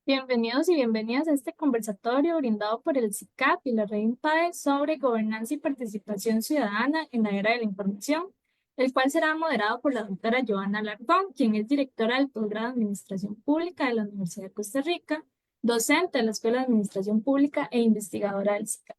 Bienvenidos y bienvenidas a este conversatorio brindado por el CICAP y la Red IMPAE sobre gobernanza y participación ciudadana en la era de la información, el cual será moderado por la doctora Joana Alarcón, quien es directora del posgrado de Administración Pública de la Universidad de Costa Rica, docente de la Escuela de Administración Pública e investigadora del CICAP.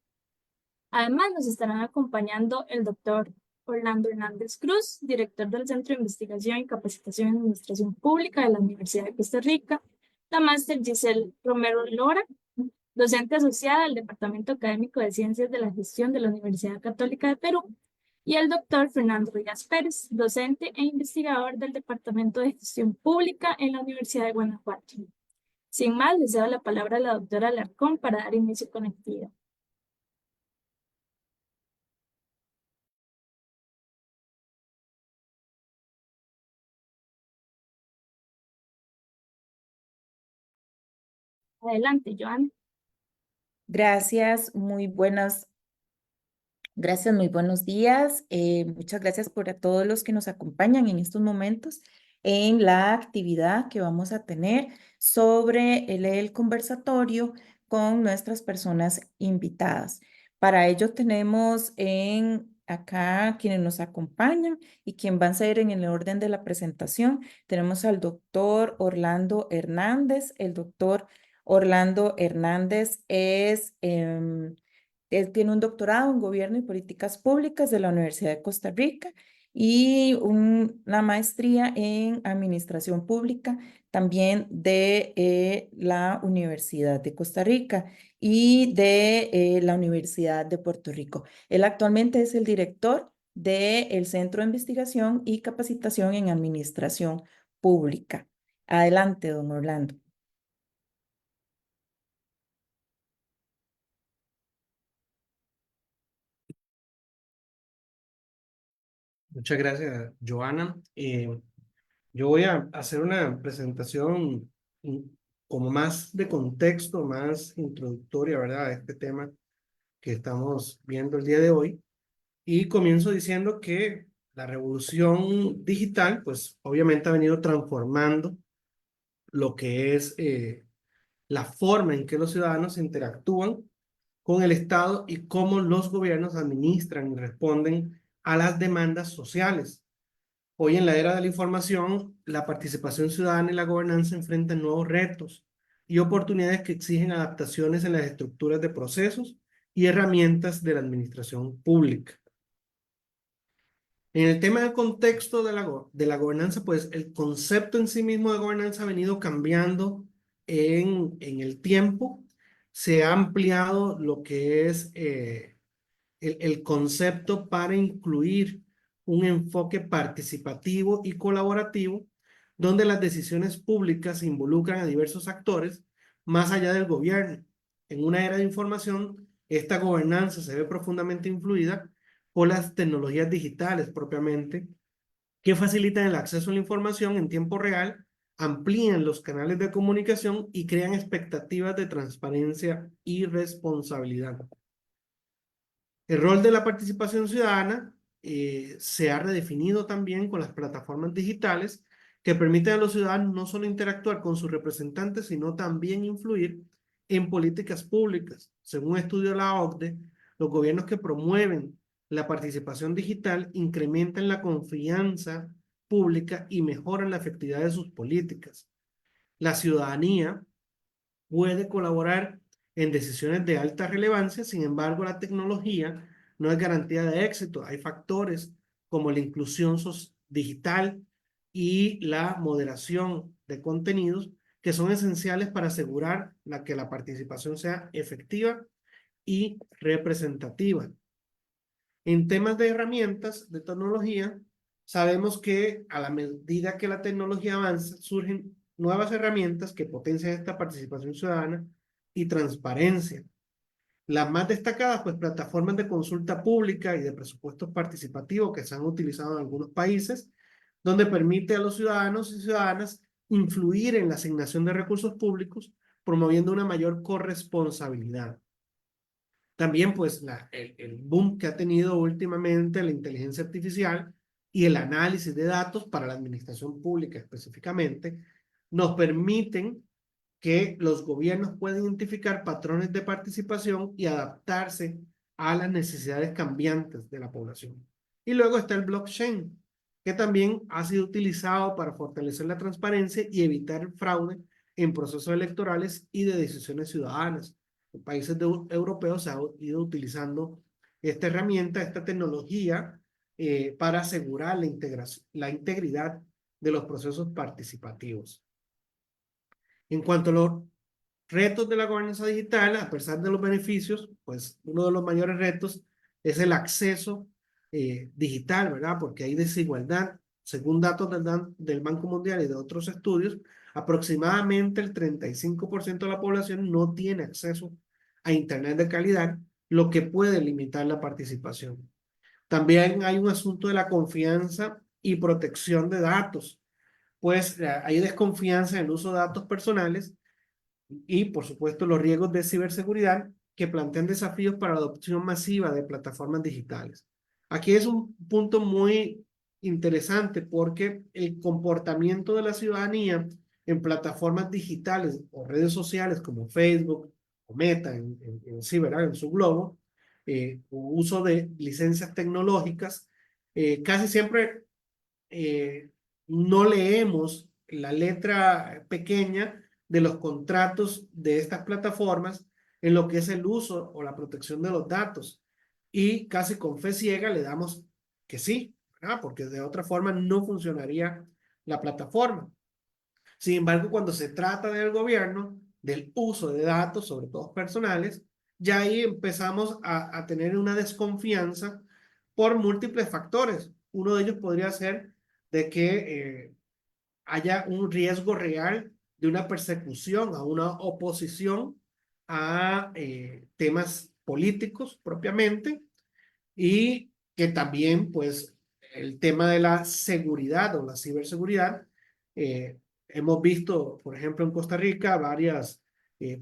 Además, nos estarán acompañando el doctor Orlando Hernández Cruz, director del Centro de Investigación y Capacitación en Administración Pública de la Universidad de Costa Rica, la máster Giselle Romero Lora, docente asociada del Departamento Académico de Ciencias de la Gestión de la Universidad Católica de Perú, y el doctor Fernando Rivas Pérez, docente e investigador del Departamento de Gestión Pública en la Universidad de Guanajuato. Sin más, les doy la palabra a la doctora Alarcón para dar inicio con la actividad. Adelante, Joana. Gracias, muy buenos días. Muchas gracias por a todos los que nos acompañan en estos momentos en la actividad que vamos a tener sobre el conversatorio con nuestras personas invitadas. Para ello tenemos acá quienes nos acompañan y quien van a ser en el orden de la presentación. Tenemos al doctor Orlando Hernández. El doctor Orlando Hernández él tiene un doctorado en Gobierno y Políticas Públicas de la Universidad de Costa Rica y una maestría en Administración Pública también de la Universidad de Costa Rica y de la Universidad de Puerto Rico. Él actualmente es el director del Centro de Investigación y Capacitación en Administración Pública. Adelante, don Orlando. Muchas gracias, Joana. Yo voy a hacer una presentación mm, como más de contexto, más introductoria, ¿verdad? A este tema que estamos viendo el día de hoy. Y comienzo diciendo que la revolución digital, pues obviamente ha venido transformando lo que es la forma en que los ciudadanos interactúan con el Estado y cómo los gobiernos administran y responden a las demandas sociales. Hoy en la era de la información, la participación ciudadana y la gobernanza enfrentan nuevos retos y oportunidades que exigen adaptaciones en las estructuras de procesos y herramientas de la administración pública. En el tema del contexto de la gobernanza, pues el concepto en sí mismo de gobernanza ha venido cambiando en el tiempo. Se ha ampliado lo que es el concepto para incluir un enfoque participativo y colaborativo, donde las decisiones públicas involucran a diversos actores más allá del gobierno. En una era de información, esta gobernanza se ve profundamente influida por las tecnologías digitales propiamente, que facilitan el acceso a la información en tiempo real, amplían los canales de comunicación y crean expectativas de transparencia y responsabilidad. El rol de la participación ciudadana se ha redefinido también con las plataformas digitales que permiten a los ciudadanos no solo interactuar con sus representantes, sino también influir en políticas públicas. Según un estudio de la OCDE, los gobiernos que promueven la participación digital incrementan la confianza pública y mejoran la efectividad de sus políticas. La ciudadanía puede colaborar en decisiones de alta relevancia. Sin embargo, la tecnología no es garantía de éxito. Hay factores como la inclusión digital y la moderación de contenidos que son esenciales para asegurar que la participación sea efectiva y representativa. En temas de herramientas de tecnología, sabemos que a la medida que la tecnología avanza, surgen nuevas herramientas que potencian esta participación ciudadana y transparencia. Las más destacadas, pues plataformas de consulta pública y de presupuestos participativos que se han utilizado en algunos países, donde permite a los ciudadanos y ciudadanas influir en la asignación de recursos públicos, promoviendo una mayor corresponsabilidad. También pues el boom que ha tenido últimamente la inteligencia artificial y el análisis de datos para la administración pública específicamente, nos permiten que los gobiernos pueden identificar patrones de participación y adaptarse a las necesidades cambiantes de la población. Y luego está el blockchain, que también ha sido utilizado para fortalecer la transparencia y evitar el fraude en procesos electorales y de decisiones ciudadanas. En países europeos se ha ido utilizando esta herramienta, esta tecnología, para asegurar la integridad de los procesos participativos. En cuanto a los retos de la gobernanza digital, a pesar de los beneficios, pues uno de los mayores retos es el acceso digital, ¿verdad? Porque hay desigualdad. Según datos del Banco Mundial y de otros estudios, aproximadamente el 35% de la población no tiene acceso a Internet de calidad, lo que puede limitar la participación. También hay un asunto de la confianza y protección de datos, pues hay desconfianza en el uso de datos personales y, por supuesto, los riesgos de ciberseguridad que plantean desafíos para la adopción masiva de plataformas digitales. Aquí es un punto muy interesante porque el comportamiento de la ciudadanía en plataformas digitales o redes sociales como Facebook o Meta sí, ¿verdad? En su globo, uso de licencias tecnológicas, casi siempre no leemos la letra pequeña de los contratos de estas plataformas en lo que es el uso o la protección de los datos. Y casi con fe ciega le damos que sí, ¿verdad? Porque de otra forma no funcionaría la plataforma. Sin embargo, cuando se trata del gobierno, del uso de datos, sobre todo personales, ya ahí empezamos a tener una desconfianza por múltiples factores. Uno de ellos podría ser de que haya un riesgo real de una persecución, a una oposición a temas políticos propiamente, y que también, pues, el tema de la seguridad o la ciberseguridad, hemos visto, por ejemplo, en Costa Rica, varias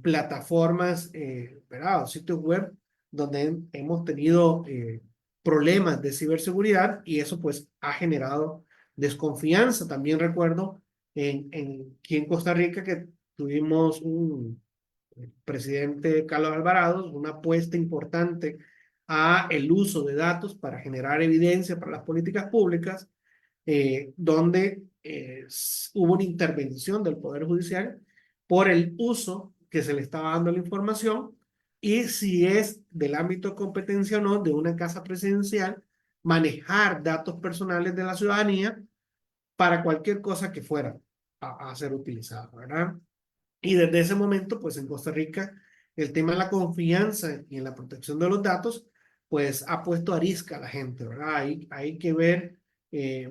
plataformas, ¿verdad? Sitios web donde hemos tenido problemas de ciberseguridad y eso pues ha generado desconfianza. También recuerdo aquí en Costa Rica que tuvimos un presidente Carlos Alvarado, una apuesta importante a el uso de datos para generar evidencia para las políticas públicas, donde hubo una intervención del Poder Judicial por el uso que se le estaba dando a la información y si es del ámbito de competencia o no de una casa presidencial manejar datos personales de la ciudadanía para cualquier cosa que fuera a ser utilizada, ¿verdad? Y desde ese momento, pues en Costa Rica, el tema de la confianza y en la protección de los datos, pues ha puesto arisca a la gente, ¿verdad? Hay que ver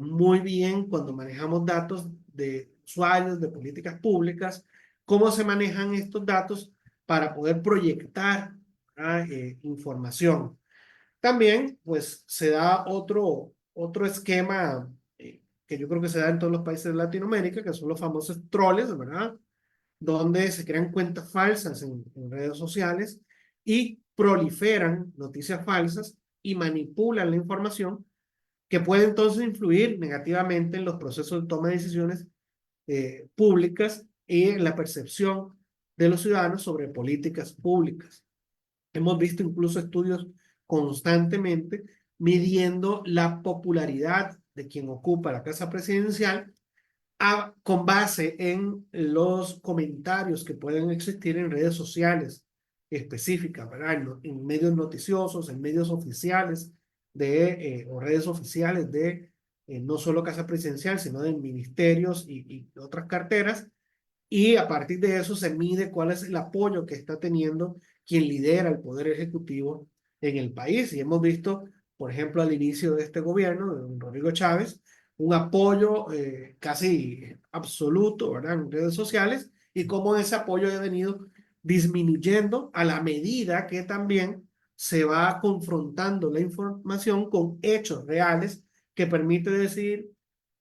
muy bien cuando manejamos datos de usuarios, de políticas públicas, cómo se manejan estos datos para poder proyectar información. También, pues, se da otro esquema que yo creo que se da en todos los países de Latinoamérica, que son los famosos troles, ¿verdad? Donde se crean cuentas falsas en redes sociales y proliferan noticias falsas y manipulan la información que puede entonces influir negativamente en los procesos de toma de decisiones públicas y en la percepción de los ciudadanos sobre políticas públicas. Hemos visto incluso estudios constantemente midiendo la popularidad de quien ocupa la casa presidencial con base en los comentarios que pueden existir en redes sociales específicas, ¿verdad? En medios noticiosos, en medios oficiales o redes oficiales de no solo Casa Presidencial, sino de ministerios y otras carteras. Y a partir de eso se mide cuál es el apoyo que está teniendo quien lidera el Poder Ejecutivo en el país. Y hemos visto, por ejemplo, al inicio de este gobierno, de don Rodrigo Chávez, un apoyo casi absoluto, ¿verdad? En redes sociales y cómo ese apoyo ha venido disminuyendo a la medida que también se va confrontando la información con hechos reales que permite decir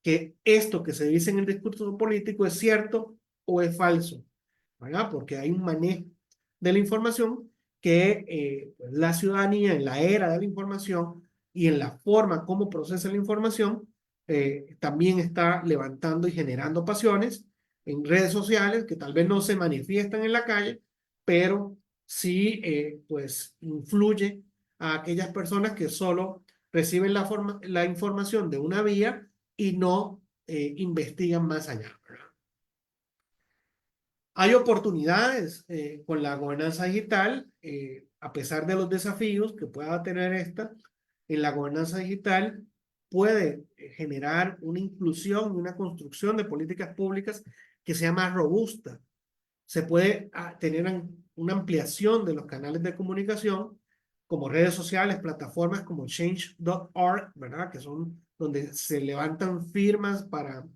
que esto que se dice en el discurso político es cierto o es falso, ¿verdad? Porque hay un manejo de la información que la ciudadanía en la era de la información y en la forma como procesa la información también está levantando y generando pasiones en redes sociales, que tal vez no se manifiestan en la calle, pero sí pues influye a aquellas personas que solo reciben la información de una vía y no investigan más allá, ¿verdad? Hay oportunidades con la gobernanza digital, a pesar de los desafíos que pueda tener esta, en la gobernanza digital puede generar una inclusión y una construcción de políticas públicas que sea más robusta. Se puede tener una ampliación de los canales de comunicación, como redes sociales, plataformas como change.org, ¿verdad? Que son donde se levantan firmas para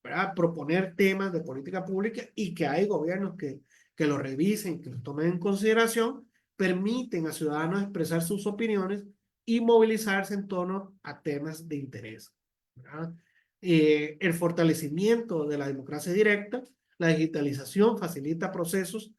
¿verdad? Proponer temas de política pública y que hay gobiernos que lo revisen, que lo tomen en consideración, permiten a ciudadanos expresar sus opiniones y movilizarse en torno a temas de interés, ¿verdad? El fortalecimiento de la democracia directa, la digitalización facilita procesos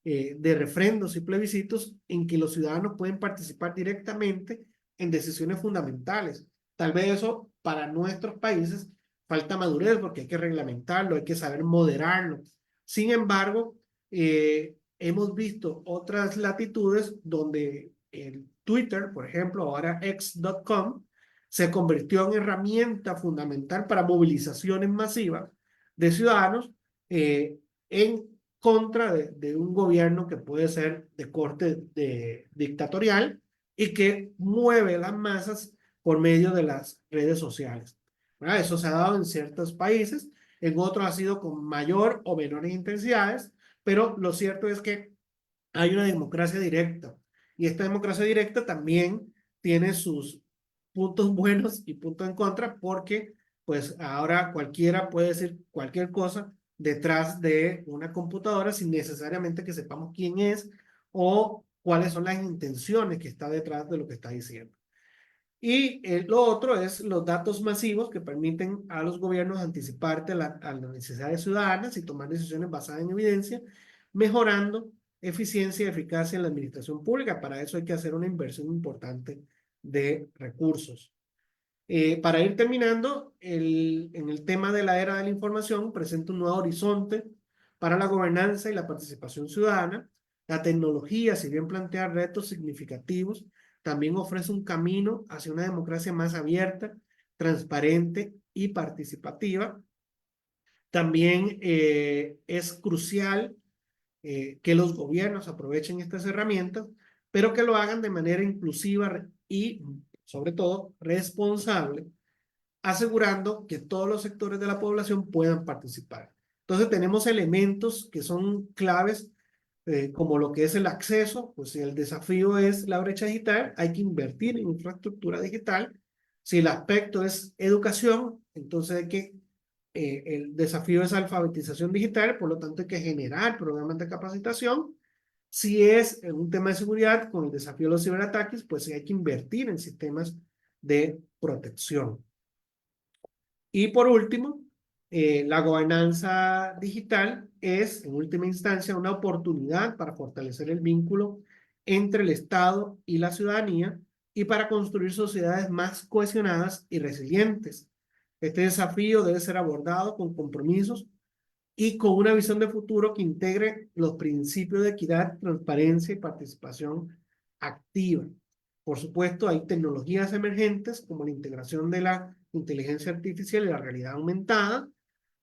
de refrendos y plebiscitos en que los ciudadanos pueden participar directamente en decisiones fundamentales. Tal vez eso para nuestros países falta madurez porque hay que reglamentarlo, hay que saber moderarlo. Sin embargo, hemos visto otras latitudes donde el Twitter, por ejemplo, ahora x.com, se convirtió en herramienta fundamental para movilizaciones masivas de ciudadanos en contra de un gobierno que puede ser de corte dictatorial y que mueve las masas por medio de las redes sociales, ¿verdad? Eso se ha dado en ciertos países, en otros ha sido con mayor o menores intensidades, pero lo cierto es que hay una democracia directa y esta democracia directa también tiene sus puntos buenos y puntos en contra porque pues ahora cualquiera puede decir cualquier cosa detrás de una computadora sin necesariamente que sepamos quién es o cuáles son las intenciones que está detrás de lo que está diciendo. Y lo otro es los datos masivos que permiten a los gobiernos anticiparte a las necesidades ciudadanas y tomar decisiones basadas en evidencia, mejorando eficiencia y eficacia en la administración pública. Para eso hay que hacer una inversión importante de recursos. Para ir terminando, en el tema de la era de la información, presenta un nuevo horizonte para la gobernanza y la participación ciudadana. La tecnología, si bien plantea retos significativos, también ofrece un camino hacia una democracia más abierta, transparente y participativa. También es crucial que los gobiernos aprovechen estas herramientas, pero que lo hagan de manera inclusiva y, sobre todo, responsable, asegurando que todos los sectores de la población puedan participar. Entonces tenemos elementos que son claves, como lo que es el acceso, pues si el desafío es la brecha digital, hay que invertir en infraestructura digital. Si el aspecto es educación, entonces hay que, el desafío es alfabetización digital, por lo tanto hay que generar programas de capacitación. Si es un tema de seguridad, con el desafío de los ciberataques, pues hay que invertir en sistemas de protección. Y por último, la gobernanza digital es, en última instancia, una oportunidad para fortalecer el vínculo entre el Estado y la ciudadanía y para construir sociedades más cohesionadas y resilientes. Este desafío debe ser abordado con compromisos y con una visión de futuro que integre los principios de equidad, transparencia y participación activa. Por supuesto, hay tecnologías emergentes como la integración de la inteligencia artificial y la realidad aumentada,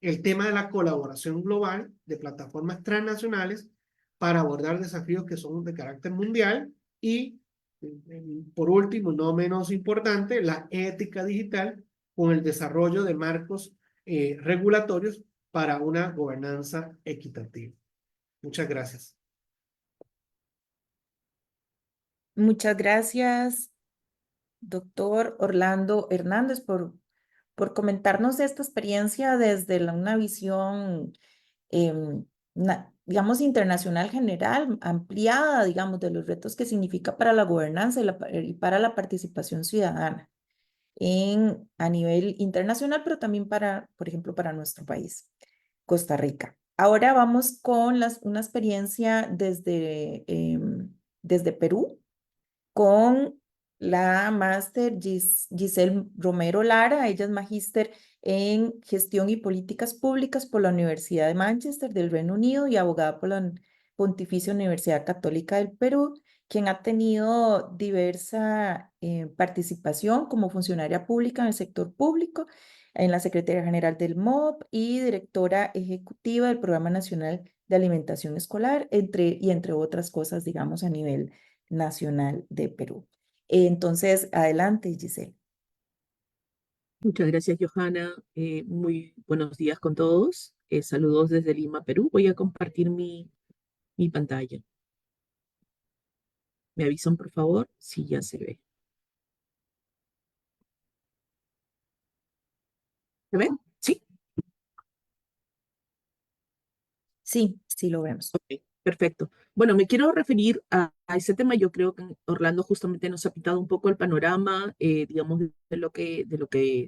el tema de la colaboración global de plataformas transnacionales para abordar desafíos que son de carácter mundial y, por último, no menos importante, la ética digital con el desarrollo de marcos regulatorios para una gobernanza equitativa. Muchas gracias. Muchas gracias, doctor Orlando Hernández, por comentarnos esta experiencia desde una visión, digamos, internacional general, ampliada, digamos, de los retos que significa para la gobernanza y para la participación ciudadana a nivel internacional, pero también para, por ejemplo, para nuestro país, Costa Rica. Ahora vamos con una experiencia desde Perú, con la máster Giselle Romero Lara. Ella es magíster en Gestión y Políticas Públicas por la Universidad de Manchester del Reino Unido y abogada por la Pontificia Universidad Católica del Perú, quien ha tenido diversa participación como funcionaria pública en el sector público, en la Secretaría General del MOP y directora ejecutiva del Programa Nacional de Alimentación Escolar, entre otras cosas, digamos, a nivel nacional de Perú. Entonces, adelante, Giselle. Muchas gracias, Johanna. Muy buenos días con todos. Saludos desde Lima, Perú. Voy a compartir mi pantalla. ¿Me avisan, por favor, si ya se ve? ¿Se ve? Sí. Sí, sí lo vemos. Ok, perfecto. Bueno, me quiero referir a ese tema. Yo creo que Orlando justamente nos ha pintado un poco el panorama, digamos, de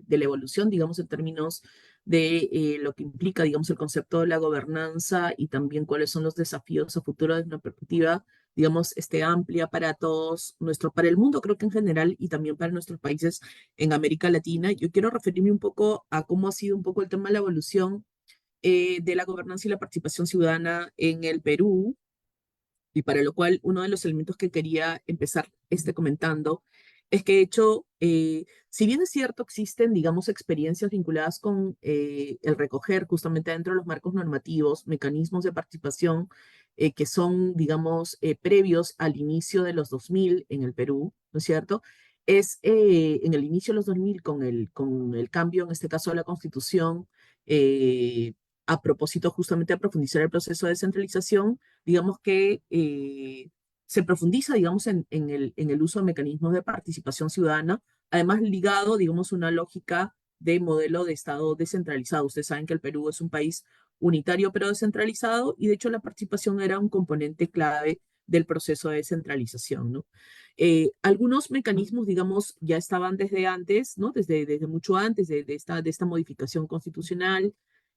la evolución, digamos, en términos de lo que implica, digamos, el concepto de la gobernanza y también cuáles son los desafíos a futuro desde una perspectiva, digamos, amplia para todos, para el mundo, creo que en general, y también para nuestros países en América Latina. Yo quiero referirme un poco a cómo ha sido un poco el tema de la evolución de la gobernanza y la participación ciudadana en el Perú, y para lo cual uno de los elementos que quería empezar comentando es que, de hecho, si bien es cierto, existen, digamos, experiencias vinculadas con el recoger justamente dentro de los marcos normativos, mecanismos de participación que son, digamos, previos al inicio de los 2000 en el Perú, ¿no es cierto? En el inicio de los 2000 con el cambio, en este caso, de la Constitución, eh, a propósito justamente de profundizar el proceso de descentralización, digamos que se profundiza, digamos, en el uso de mecanismos de participación ciudadana, además ligado, digamos, a una lógica de modelo de Estado descentralizado. Ustedes saben que el Perú es un país unitario pero descentralizado y de hecho la participación era un componente clave del proceso de descentralización, ¿no? Algunos mecanismos, digamos, ya estaban desde antes, ¿no? Desde mucho antes de esta modificación constitucional,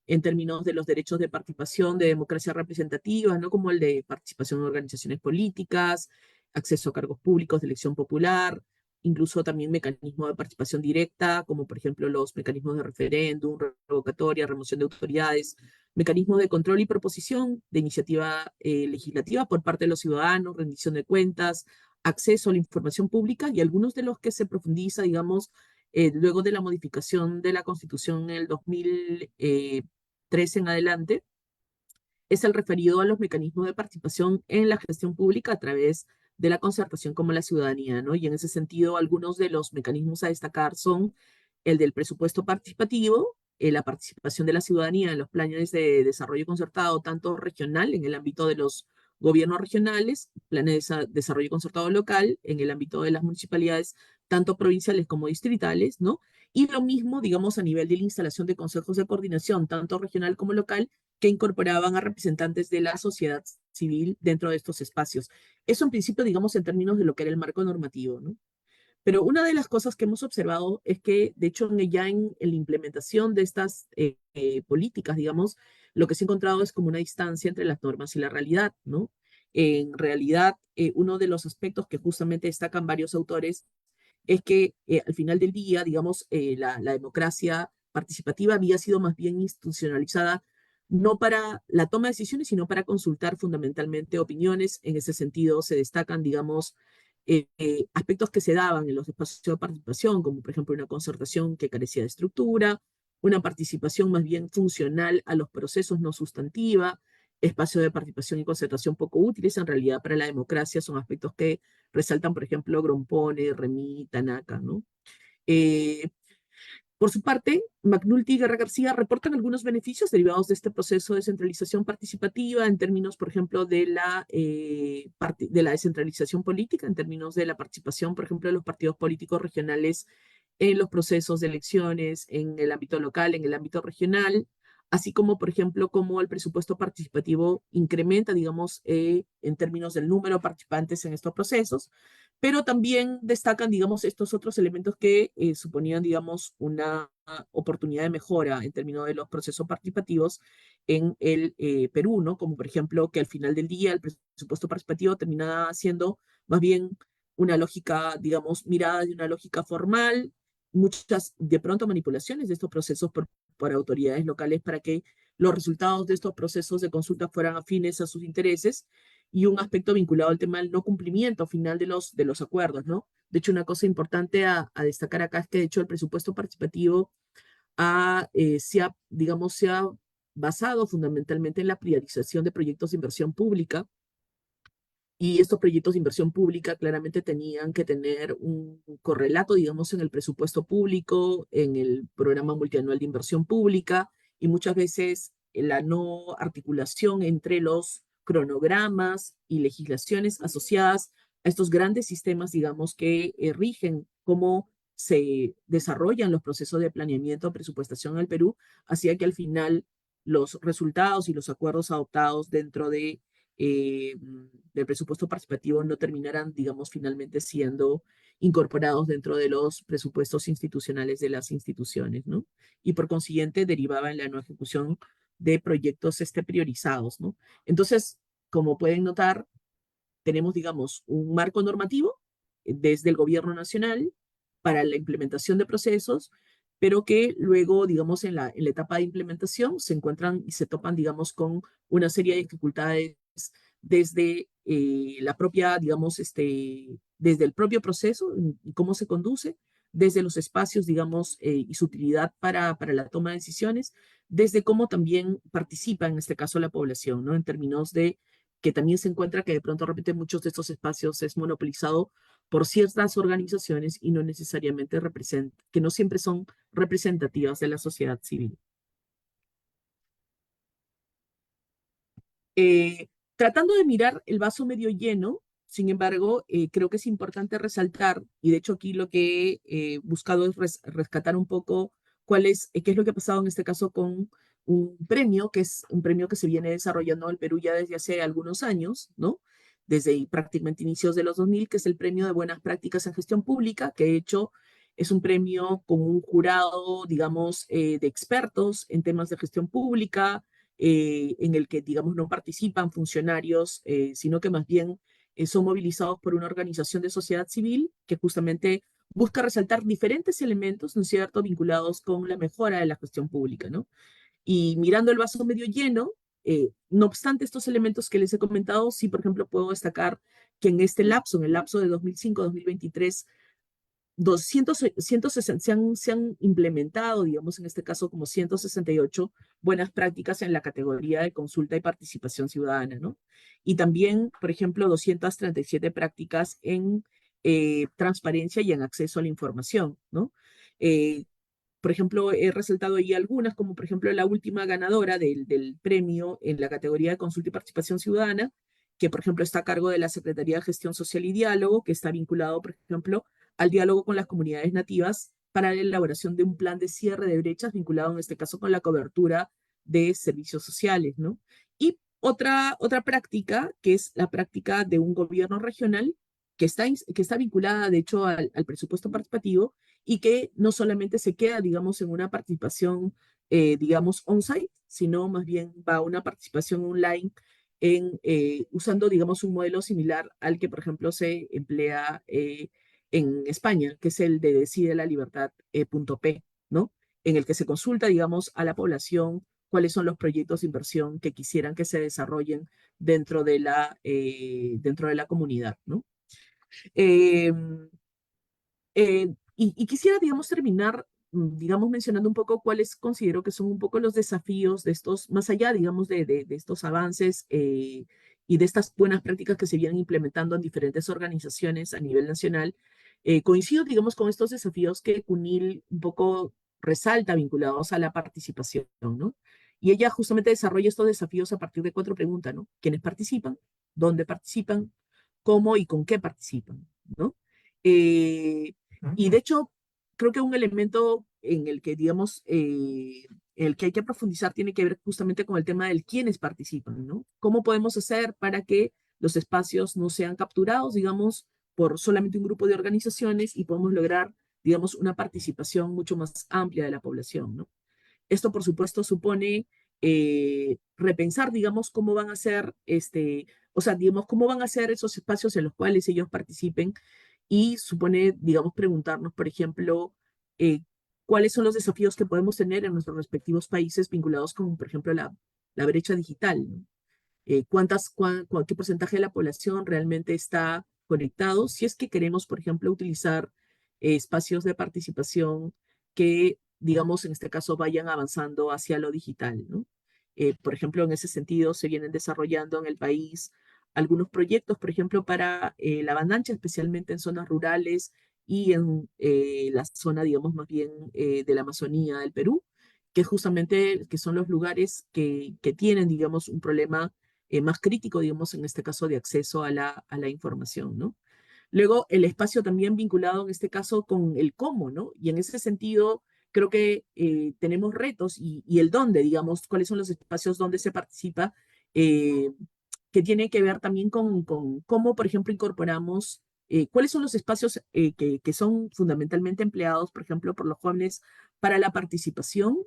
en términos de los derechos de participación, de democracia representativa, ¿no? Como el de participación en organizaciones políticas, acceso a cargos públicos de elección popular, incluso también mecanismos de participación directa, como por ejemplo los mecanismos de referéndum, revocatoria, remoción de autoridades, mecanismos de control y proposición de iniciativa legislativa por parte de los ciudadanos, rendición de cuentas, acceso a la información pública y algunos de los que se profundiza, digamos, luego de la modificación de la Constitución en el 2013 en adelante, es el referido a los mecanismos de participación en la gestión pública a través de la concertación como la ciudadanía, ¿no? Y en ese sentido, algunos de los mecanismos a destacar son el del presupuesto participativo, la participación de la ciudadanía en los planes de desarrollo concertado, tanto regional, en el ámbito de los gobiernos regionales, planes de desarrollo concertado local, en el ámbito de las municipalidades, tanto provinciales como distritales, ¿no? Y lo mismo, digamos, a nivel de la instalación de consejos de coordinación, tanto regional como local, que incorporaban a representantes de la sociedad civil dentro de estos espacios. Eso en principio, digamos, en términos de lo que era el marco normativo, ¿no? Pero una de las cosas que hemos observado es que, de hecho, ya en la implementación de estas políticas, digamos, lo que se ha encontrado es como una distancia entre las normas y la realidad, ¿no? En realidad, uno de los aspectos que justamente destacan varios autores es que al final del día, digamos, la democracia participativa había sido más bien institucionalizada no para la toma de decisiones, sino para consultar fundamentalmente opiniones. En ese sentido, se destacan, digamos, aspectos que se daban en los espacios de participación, como por ejemplo una concertación que carecía de estructura, una participación más bien funcional a los procesos, no sustantiva, espacios de participación y concertación poco útiles en realidad para la democracia, son aspectos que resaltan, por ejemplo, Grompone, Remy, Tanaka, ¿no? Eh, por su parte, McNulty y Guerra García reportan algunos beneficios derivados de este proceso de descentralización participativa en términos, por ejemplo, de la descentralización política, en términos de la participación, por ejemplo, de los partidos políticos regionales en los procesos de elecciones, en el ámbito local, en el ámbito regional, así como, por ejemplo, cómo el presupuesto participativo incrementa, digamos, en términos del número de participantes en estos procesos, pero también destacan, digamos, estos otros elementos que suponían, digamos, una oportunidad de mejora en términos de los procesos participativos en el Perú, ¿no? Como por ejemplo que al final del día el presupuesto participativo termina siendo más bien una lógica, digamos, mirada de una lógica formal, muchas, de pronto, manipulaciones de estos procesos por autoridades locales para que los resultados de estos procesos de consulta fueran afines a sus intereses y un aspecto vinculado al tema del no cumplimiento final de los acuerdos, ¿no? De hecho, una cosa importante a destacar acá es que, de hecho, el presupuesto participativo digamos, se ha basado fundamentalmente en la priorización de proyectos de inversión pública, y estos proyectos de inversión pública claramente tenían que tener un correlato, digamos, en el presupuesto público, en el programa multianual de inversión pública, y muchas veces la no articulación entre los cronogramas y legislaciones asociadas a estos grandes sistemas, digamos, que rigen cómo se desarrollan los procesos de planeamiento o presupuestación en el Perú, hacía que al final los resultados y los acuerdos adoptados dentro eh, del presupuesto participativo no terminarán, digamos, finalmente siendo incorporados dentro de los presupuestos institucionales de las instituciones, ¿no? Y por consiguiente derivaba en la no ejecución de proyectos priorizados, ¿no? Entonces, como pueden notar, tenemos, digamos, un marco normativo desde el gobierno nacional para la implementación de procesos, pero que luego, digamos, en la etapa de implementación se encuentran y se topan, digamos, con una serie de dificultades desde la propia, digamos, desde el propio proceso y cómo se conduce, desde los espacios, digamos, y su utilidad para la toma de decisiones, desde cómo también participa, en este caso, la población, ¿no? En términos de que también se encuentra que de pronto, repite, muchos de estos espacios es monopolizado por ciertas organizaciones y no necesariamente que no siempre son representativas de la sociedad civil. Tratando de mirar el vaso medio lleno, sin embargo, creo que es importante resaltar, y de hecho aquí lo que he buscado es rescatar un poco qué es lo que ha pasado en este caso con un premio, que es un premio que se viene desarrollando en el Perú ya desde hace algunos años, ¿no? Desde prácticamente inicios de los 2000, que es el Premio de Buenas Prácticas en Gestión Pública, que de hecho es un premio con un jurado, digamos, de expertos en temas de gestión pública, en el que, digamos, no participan funcionarios, sino que más bien son movilizados por una organización de sociedad civil que justamente busca resaltar diferentes elementos, ¿no es cierto?, vinculados con la mejora de la gestión pública, ¿no? Y mirando el vaso medio lleno, no obstante estos elementos que les he comentado, sí, por ejemplo, puedo destacar que en este lapso, en el lapso de 2005-2023, 160, se han implementado, digamos, en este caso, como 168 buenas prácticas en la categoría de consulta y participación ciudadana, ¿no? Y también, por ejemplo, 237 prácticas en transparencia y en acceso a la información, ¿no? Eh, por ejemplo, he resaltado ahí algunas, como por ejemplo la última ganadora del premio en la categoría de consulta y participación ciudadana, que por ejemplo está a cargo de la Secretaría de Gestión Social y Diálogo, que está vinculado, por ejemplo, al diálogo con las comunidades nativas para la elaboración de un plan de cierre de brechas vinculado en este caso con la cobertura de servicios sociales, ¿no? Y otra práctica, que es la práctica de un gobierno regional, que está vinculada, de hecho, al presupuesto participativo, y que no solamente se queda, digamos, en una participación, digamos, on-site, sino más bien va a una participación online usando, digamos, un modelo similar al que, por ejemplo, se emplea en España, que es el de Decide la Libertad .p, ¿no? En el que se consulta, digamos, a la población cuáles son los proyectos de inversión que quisieran que se desarrollen dentro de la comunidad, ¿no? Eh, y quisiera, digamos, terminar, digamos, mencionando un poco cuáles considero que son un poco los desafíos de estos, más allá, digamos, de estos avances y de estas buenas prácticas que se vienen implementando en diferentes organizaciones a nivel nacional. Coincido, digamos, con estos desafíos que CUNIL un poco resalta vinculados a la participación, ¿no? Y ella justamente desarrolla estos desafíos a partir de 4 preguntas, ¿no? ¿Quiénes participan? ¿Dónde participan? ¿Cómo y con qué participan? ¿No? Y de hecho, creo que un elemento en el que, digamos, en el que hay que profundizar tiene que ver justamente con el tema del quiénes participan, ¿no? ¿Cómo podemos hacer para que los espacios no sean capturados, digamos, por solamente un grupo de organizaciones y podemos lograr, digamos, una participación mucho más amplia de la población, ¿no? Esto, por supuesto, supone repensar, digamos, cómo van a ser, o sea, digamos, cómo van a ser esos espacios en los cuales ellos participen y supone, digamos, preguntarnos, por ejemplo, eh, cuáles son los desafíos que podemos tener en nuestros respectivos países vinculados con, por ejemplo, la brecha digital, ¿no? Qué porcentaje de la población realmente está conectado, si es que queremos, por ejemplo, utilizar espacios de participación que, digamos, en este caso, vayan avanzando hacia lo digital, ¿no? Por ejemplo, en ese sentido, se vienen desarrollando en el país algunos proyectos, por ejemplo, para la banancha, especialmente en zonas rurales y en la zona, digamos, más bien de la Amazonía del Perú, que justamente que son los lugares que tienen, digamos, un problema más crítico, digamos, en este caso de acceso a la información, ¿no? Luego, el espacio también vinculado en este caso con el cómo, ¿no? Y en ese sentido, creo que tenemos retos y el dónde, digamos, cuáles son los espacios donde se participa, eh, que tiene que ver también con cómo, por ejemplo, incorporamos, cuáles son los espacios que son fundamentalmente empleados, por ejemplo, por los jóvenes para la participación,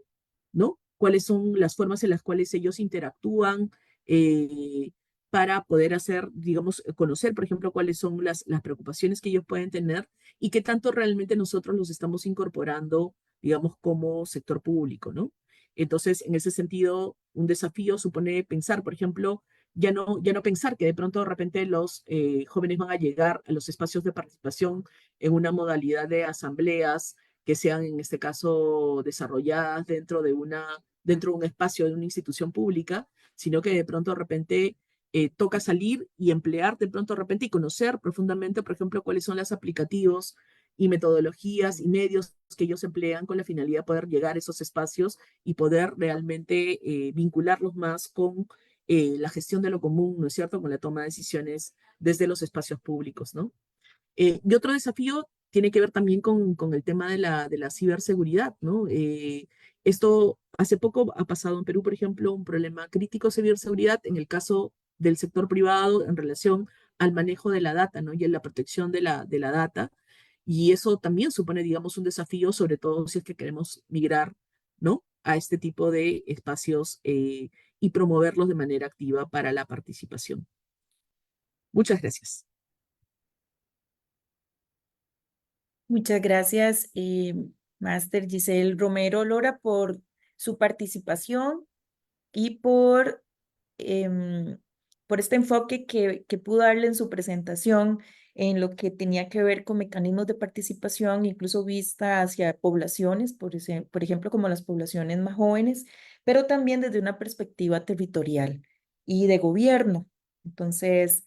¿no? Cuáles son las formas en las cuales ellos interactúan, eh, para poder hacer, digamos, conocer, por ejemplo, cuáles son las preocupaciones que ellos pueden tener y qué tanto realmente nosotros los estamos incorporando, digamos, como sector público, ¿no? Entonces, en ese sentido, un desafío supone pensar, por ejemplo, ya no pensar que de pronto de repente los jóvenes van a llegar a los espacios de participación en una modalidad de asambleas que sean, en este caso, desarrolladas dentro de un espacio de una institución pública, sino que de pronto de repente toca salir y emplear de pronto de repente y conocer profundamente, por ejemplo, cuáles son los aplicativos y metodologías y medios que ellos emplean con la finalidad de poder llegar a esos espacios y poder realmente vincularlos más con la gestión de lo común, ¿no es cierto?, con la toma de decisiones desde los espacios públicos, ¿no? Y otro desafío tiene que ver también con el tema de la ciberseguridad, ¿no? Esto hace poco ha pasado en Perú, por ejemplo, un problema crítico de ciberseguridad en el caso del sector privado en relación al manejo de la data, ¿no? Y en la protección de la data. Y eso también supone, digamos, un desafío, sobre todo si es que queremos migrar, ¿no? A este tipo de espacios y promoverlos de manera activa para la participación. Muchas gracias. Muchas gracias, Máster Giselle Romero Lora, por su participación y em, por este enfoque que pudo darle en su presentación en lo que tenía que ver con mecanismos de participación, incluso vista hacia poblaciones, por ejemplo, como las poblaciones más jóvenes, pero también desde una perspectiva territorial y de gobierno. Entonces,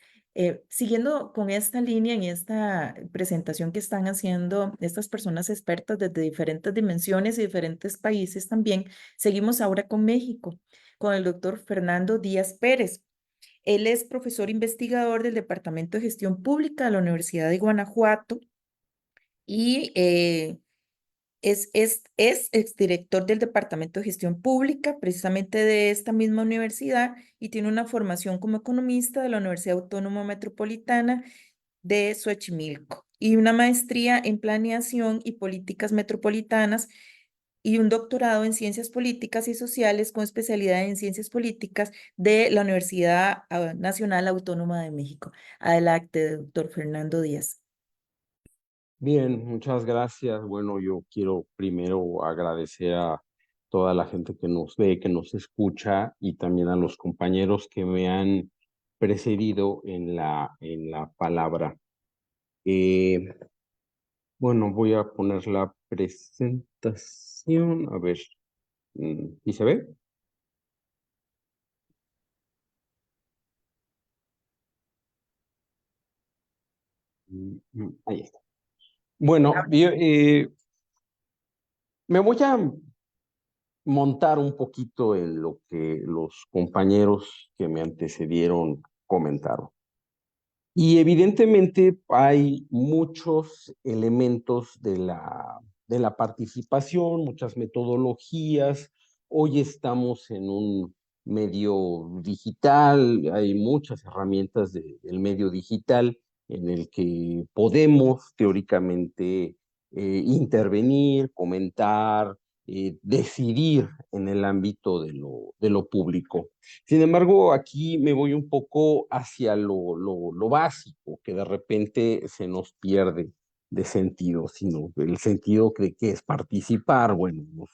siguiendo con esta línea en esta presentación que están haciendo estas personas expertas desde diferentes dimensiones y diferentes países también, seguimos ahora con México, con el doctor Fernando Díaz Pérez. Él es profesor investigador del Departamento de Gestión Pública de la Universidad de Guanajuato y es exdirector del Departamento de Gestión Pública, precisamente de esta misma universidad, y tiene una formación como economista de la Universidad Autónoma Metropolitana de Xochimilco y una maestría en planeación y políticas metropolitanas y un doctorado en ciencias políticas y sociales con especialidad en ciencias políticas de la Universidad Nacional Autónoma de México. Adelante, doctor Fernando Díaz. Bien, muchas gracias. Bueno, yo quiero primero agradecer a toda la gente que nos ve, que nos escucha y también a los compañeros que me han precedido en la palabra. Bueno, voy a poner la presentación. A ver, ¿y se ve? Ahí está. Bueno, me voy a montar un poquito en lo que los compañeros que me antecedieron comentaron. Y evidentemente hay muchos elementos de la participación, muchas metodologías. Hoy estamos en un medio digital, hay muchas herramientas del medio digital en el que podemos teóricamente intervenir, comentar, decidir en el ámbito de lo público. Sin embargo, aquí me voy un poco hacia lo básico, que de repente se nos pierde. de sentido, sino el sentido de que es participar. Bueno, pues,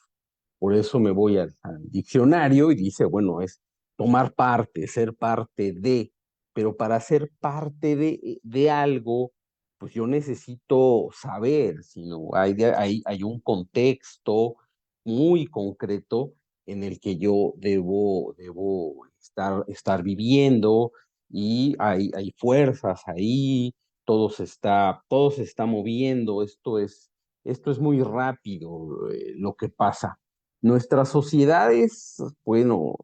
por eso me voy al diccionario y dice, bueno, es tomar parte, ser parte de, pero para ser parte de algo, pues yo necesito saber, sino hay un contexto muy concreto en el que yo debo estar viviendo, y hay fuerzas ahí, todo se está moviendo, esto es muy rápido, lo que pasa. Nuestras sociedades, bueno,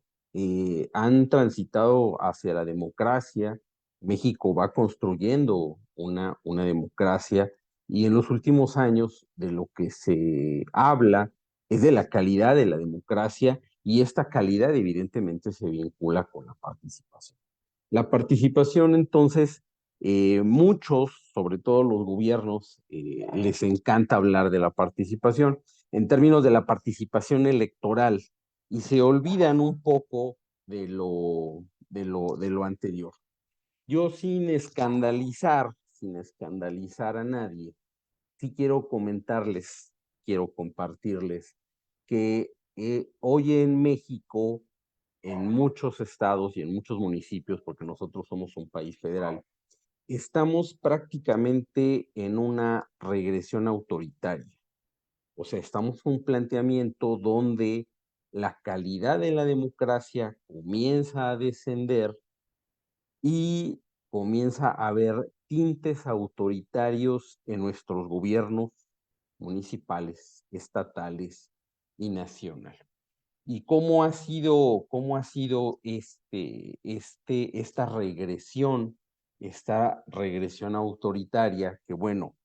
han transitado hacia la democracia. México va construyendo una democracia, y en los últimos años de lo que se habla es de la calidad de la democracia, y esta calidad evidentemente se vincula con la participación. La participación, entonces, muchos, sobre todo los gobiernos, les encanta hablar de la participación en términos de la participación electoral, y se olvidan un poco de lo anterior. Yo, sin escandalizar a nadie, sí quiero compartirles que hoy en México, en muchos estados y en muchos municipios, porque nosotros somos un país federal, estamos prácticamente en una regresión autoritaria. O sea, estamos en un planteamiento donde la calidad de la democracia comienza a descender, y comienza a haber tintes autoritarios en nuestros gobiernos municipales, estatales y nacional. ¿Y cómo ha sido esta regresión autoritaria? Que bueno,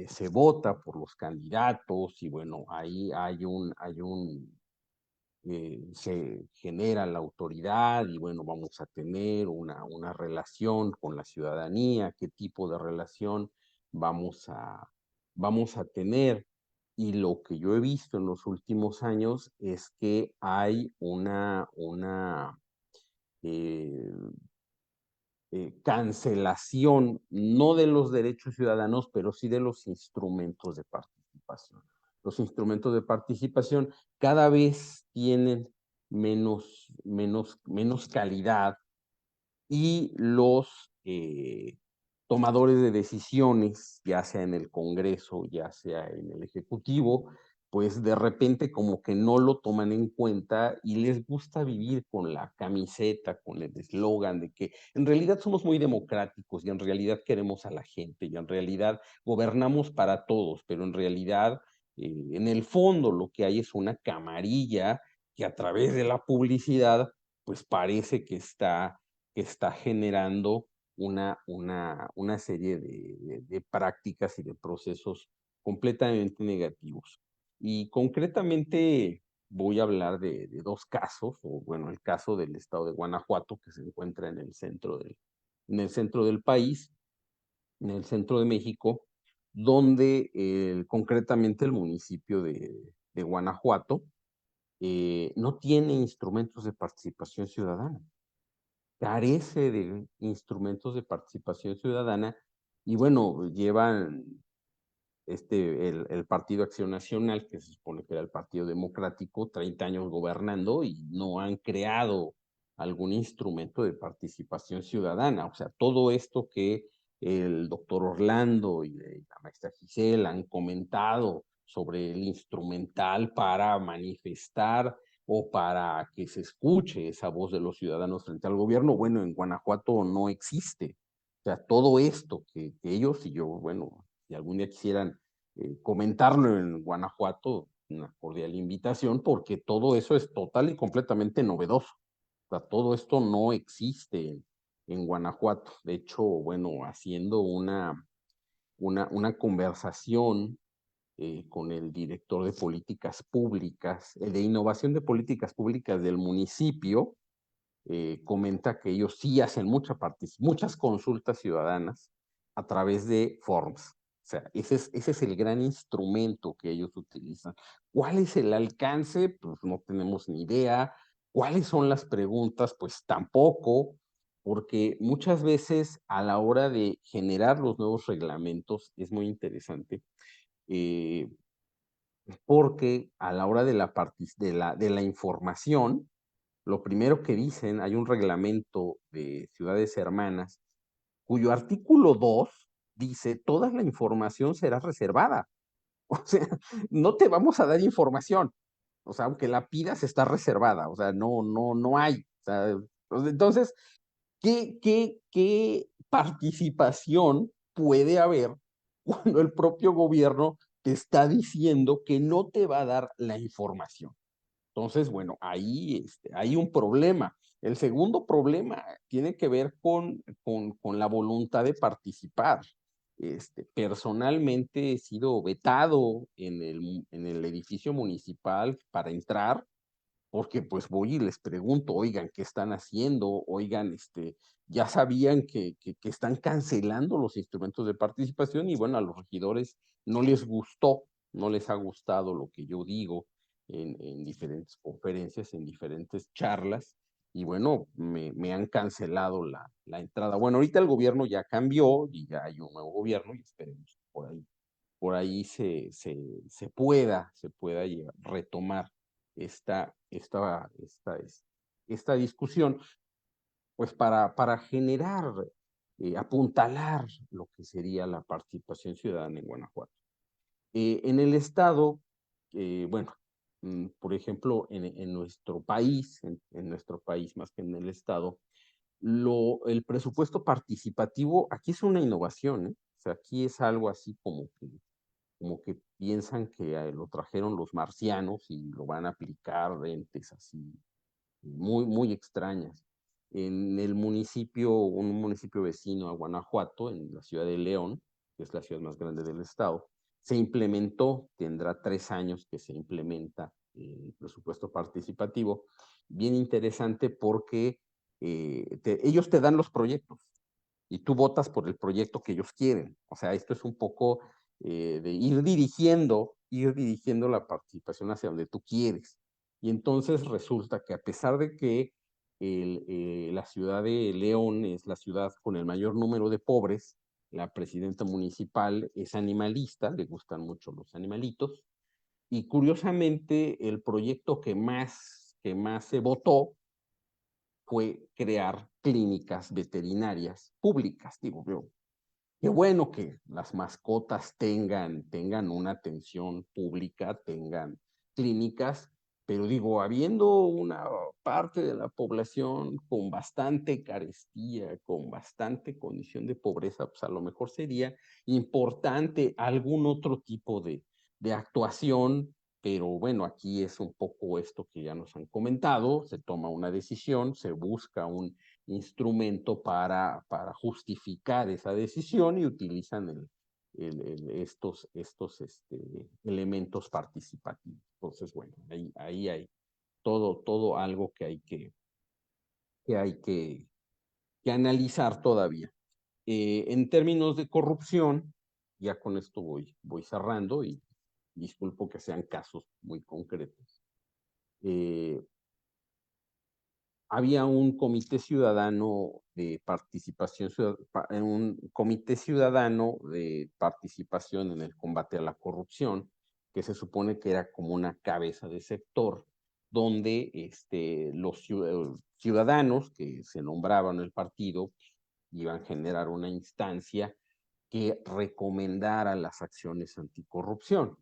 se vota por los candidatos, y bueno, ahí se genera la autoridad, y bueno, vamos a tener una relación con la ciudadanía, qué tipo de relación vamos a tener. Y lo que yo he visto en los últimos años es que hay una eh, cancelación, no de los derechos ciudadanos, pero sí de los instrumentos de participación. Los instrumentos de participación cada vez tienen menos calidad, y los tomadores de decisiones, ya sea en el Congreso, ya sea en el Ejecutivo, pues de repente como que no lo toman en cuenta, y les gusta vivir con la camiseta, con el eslogan de que en realidad somos muy democráticos, y en realidad queremos a la gente, y en realidad gobernamos para todos, pero en realidad, en el fondo, lo que hay es una camarilla que a través de la publicidad pues parece que está generando una serie de prácticas y de procesos completamente negativos. Y concretamente voy a hablar de dos casos, o bueno, el caso del estado de Guanajuato, que se encuentra en el centro del país, en el centro de México, donde concretamente el municipio de Guanajuato no tiene instrumentos de participación ciudadana, carece de instrumentos de participación ciudadana. Y bueno, llevan el Partido Acción Nacional, que se supone que era el Partido Democrático, 30 años gobernando, y no han creado algún instrumento de participación ciudadana. O sea, todo esto que el doctor Orlando y la maestra Gisela han comentado sobre el instrumental para manifestar o para que se escuche esa voz de los ciudadanos frente al gobierno, bueno, en Guanajuato no existe. O sea, todo esto que ellos, y yo, bueno, si algún día quisieran comentarlo en Guanajuato, una cordial invitación, porque todo eso es total y completamente novedoso. O sea, todo esto no existe en Guanajuato. De hecho, bueno, haciendo una conversación con el director de políticas públicas, de innovación de políticas públicas del municipio, comenta que ellos sí hacen muchas consultas ciudadanas a través de forms. O sea, ese es el gran instrumento que ellos utilizan. ¿Cuál es el alcance? Pues no tenemos ni idea. ¿Cuáles son las preguntas? Pues tampoco. porque muchas veces a la hora de generar los nuevos reglamentos es muy interesante, porque a la hora de la información, lo primero que dicen, hay un reglamento de ciudades hermanas, cuyo artículo 2 dice, toda la información será reservada. O sea, no te vamos a dar información. O sea, aunque la pidas, está reservada. O sea, no hay. O sea, entonces, ¿qué participación puede haber cuando el propio gobierno te está diciendo que no te va a dar la información? Entonces, bueno, ahí hay un problema. El segundo problema tiene que ver con la voluntad de participar. Personalmente he sido vetado en el edificio municipal para entrar, porque pues voy y les pregunto, oigan, ¿qué están haciendo? Oigan, ya sabían que están cancelando los instrumentos de participación y bueno, a los regidores no les gustó, no les ha gustado lo que yo digo en diferentes conferencias, en diferentes charlas, y bueno, me han cancelado la entrada. Bueno, ahorita el gobierno ya cambió y ya hay un nuevo gobierno y esperemos que por ahí se pueda retomar esta discusión, pues para generar, apuntalar lo que sería la participación ciudadana en Guanajuato. En el estado, bueno, por ejemplo, en nuestro país, en nuestro país más que en el estado, el presupuesto participativo aquí es una innovación, ¿eh? O sea, aquí es algo así como que piensan que lo trajeron los marcianos y lo van a aplicar de entes así muy, muy extrañas. En un municipio vecino a Guanajuato, en la ciudad de León, que es la ciudad más grande del estado, se implementó, tendrá 3 años que se implementa el presupuesto participativo. Bien interesante porque ellos te dan los proyectos y tú votas por el proyecto que ellos quieren. O sea, esto es un poco de ir dirigiendo la participación hacia donde tú quieres. Y entonces resulta que a pesar de que la ciudad de León es la ciudad con el mayor número de pobres, la presidenta municipal es animalista, le gustan mucho los animalitos, y curiosamente el proyecto que más se votó fue crear clínicas veterinarias públicas. Digo, yo, qué bueno que las mascotas tengan una atención pública, tengan clínicas, pero digo, habiendo una parte de la población con bastante carestía, con bastante condición de pobreza, pues a lo mejor sería importante algún otro tipo de actuación, pero bueno, aquí es un poco esto que ya nos han comentado, se toma una decisión, se busca un instrumento para justificar esa decisión y utilizan estos elementos participativos. Entonces, bueno, ahí hay todo algo que analizar todavía. En términos de corrupción, ya con esto voy cerrando y disculpo que sean casos muy concretos. Había un comité ciudadano de participación, en el combate a la corrupción, que se supone que era como una cabeza de sector, donde los ciudadanos que se nombraban el partido iban a generar una instancia que recomendara las acciones anticorrupción.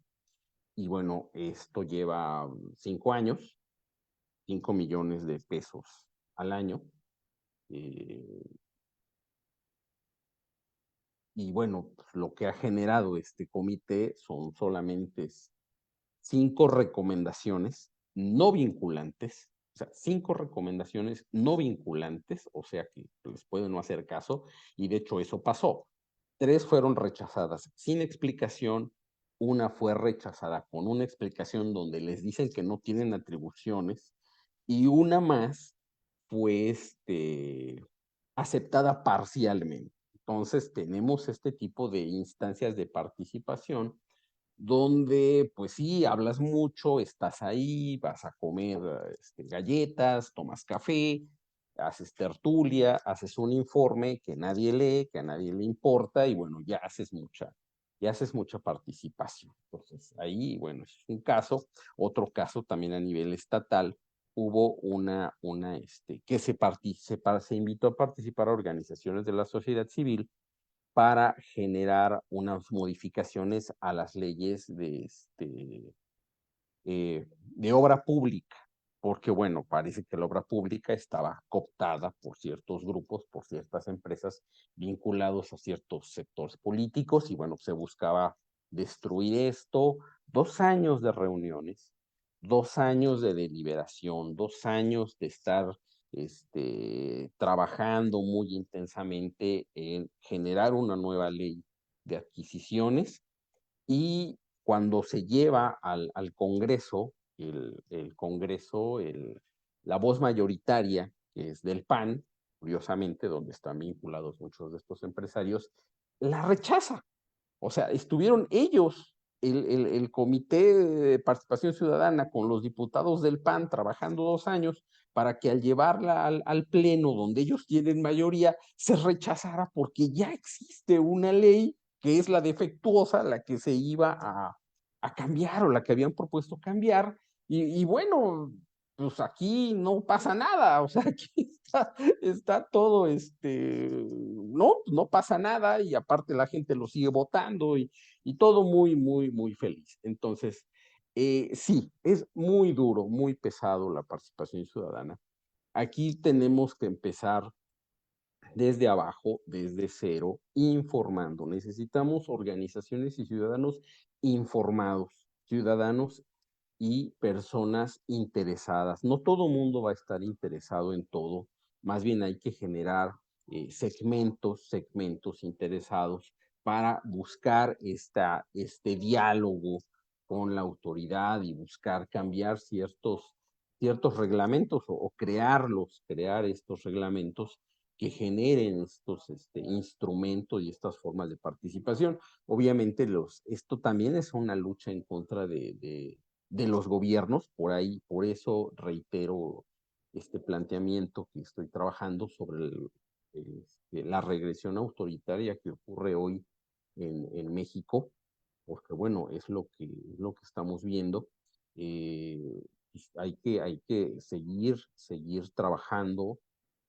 Y bueno, esto lleva 5 años, 5 millones de pesos al año. Y bueno, pues, lo que ha generado este comité son solamente 5 recomendaciones no vinculantes, o sea, 5 recomendaciones no vinculantes, o sea que les puede no hacer caso, y de hecho eso pasó. 3 fueron rechazadas sin explicación, una fue rechazada con una explicación donde les dicen que no tienen atribuciones, y una más fue aceptada parcialmente. Entonces tenemos este tipo de instancias de participación donde pues sí, hablas mucho, estás ahí, vas a comer galletas, tomas café, haces tertulia, haces un informe que nadie lee, que a nadie le importa, y bueno, ya haces mucha participación. Entonces, ahí, bueno, es un caso. Otro caso también a nivel estatal, hubo que se invitó a participar a organizaciones de la sociedad civil para generar unas modificaciones a las leyes de obra pública, porque bueno, parece que la obra pública estaba cooptada por ciertos grupos, por ciertas empresas vinculados a ciertos sectores políticos, y bueno, se buscaba destruir esto. 2 años de reuniones, 2 años de deliberación, 2 años de estar trabajando muy intensamente en generar una nueva ley de adquisiciones. Y cuando se lleva al Congreso, la voz mayoritaria, que es del PAN, curiosamente, donde están vinculados muchos de estos empresarios, la rechaza. O sea, estuvieron ellos, el Comité de Participación Ciudadana, con los diputados del PAN trabajando 2 años para que al llevarla al Pleno, donde ellos tienen mayoría, se rechazara, porque ya existe una ley que es la defectuosa, la que se iba a cambiar, o la que habían propuesto cambiar. Y bueno, pues aquí no pasa nada, o sea, aquí está todo, no pasa nada, y aparte la gente lo sigue votando, y todo muy, muy, muy feliz. Entonces, sí, es muy duro, muy pesado la participación ciudadana. Aquí tenemos que empezar desde abajo, desde cero, informando. Necesitamos organizaciones y ciudadanos informados, ciudadanos y personas interesadas. No todo mundo va a estar interesado en todo, más bien hay que generar segmentos interesados para buscar este diálogo con la autoridad y buscar cambiar ciertos reglamentos, o crear estos reglamentos que generen estos instrumentos y estas formas de participación. Obviamente esto también es una lucha en contra de los gobiernos. Por eso reitero este planteamiento que estoy trabajando sobre la regresión autoritaria que ocurre hoy en México, porque bueno, es lo que estamos viendo. Hay que seguir trabajando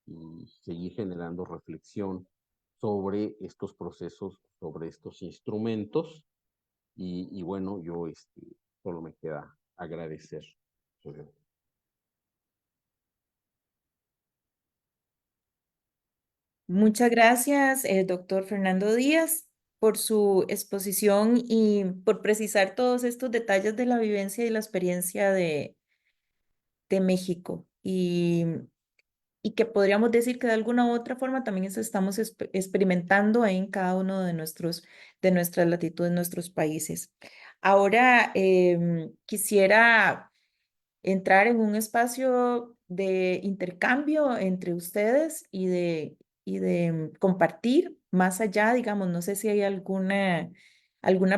y seguir generando reflexión sobre estos procesos, sobre estos instrumentos, y bueno, yo solo me queda agradecer. Muchas gracias, doctor Fernando Díaz, por su exposición y por precisar todos estos detalles de la vivencia y la experiencia de México. Y que podríamos decir que de alguna u otra forma también eso estamos experimentando en cada uno de nuestras latitudes, nuestros países. Ahora quisiera entrar en un espacio de intercambio entre ustedes y de compartir más allá, digamos, no sé si hay alguna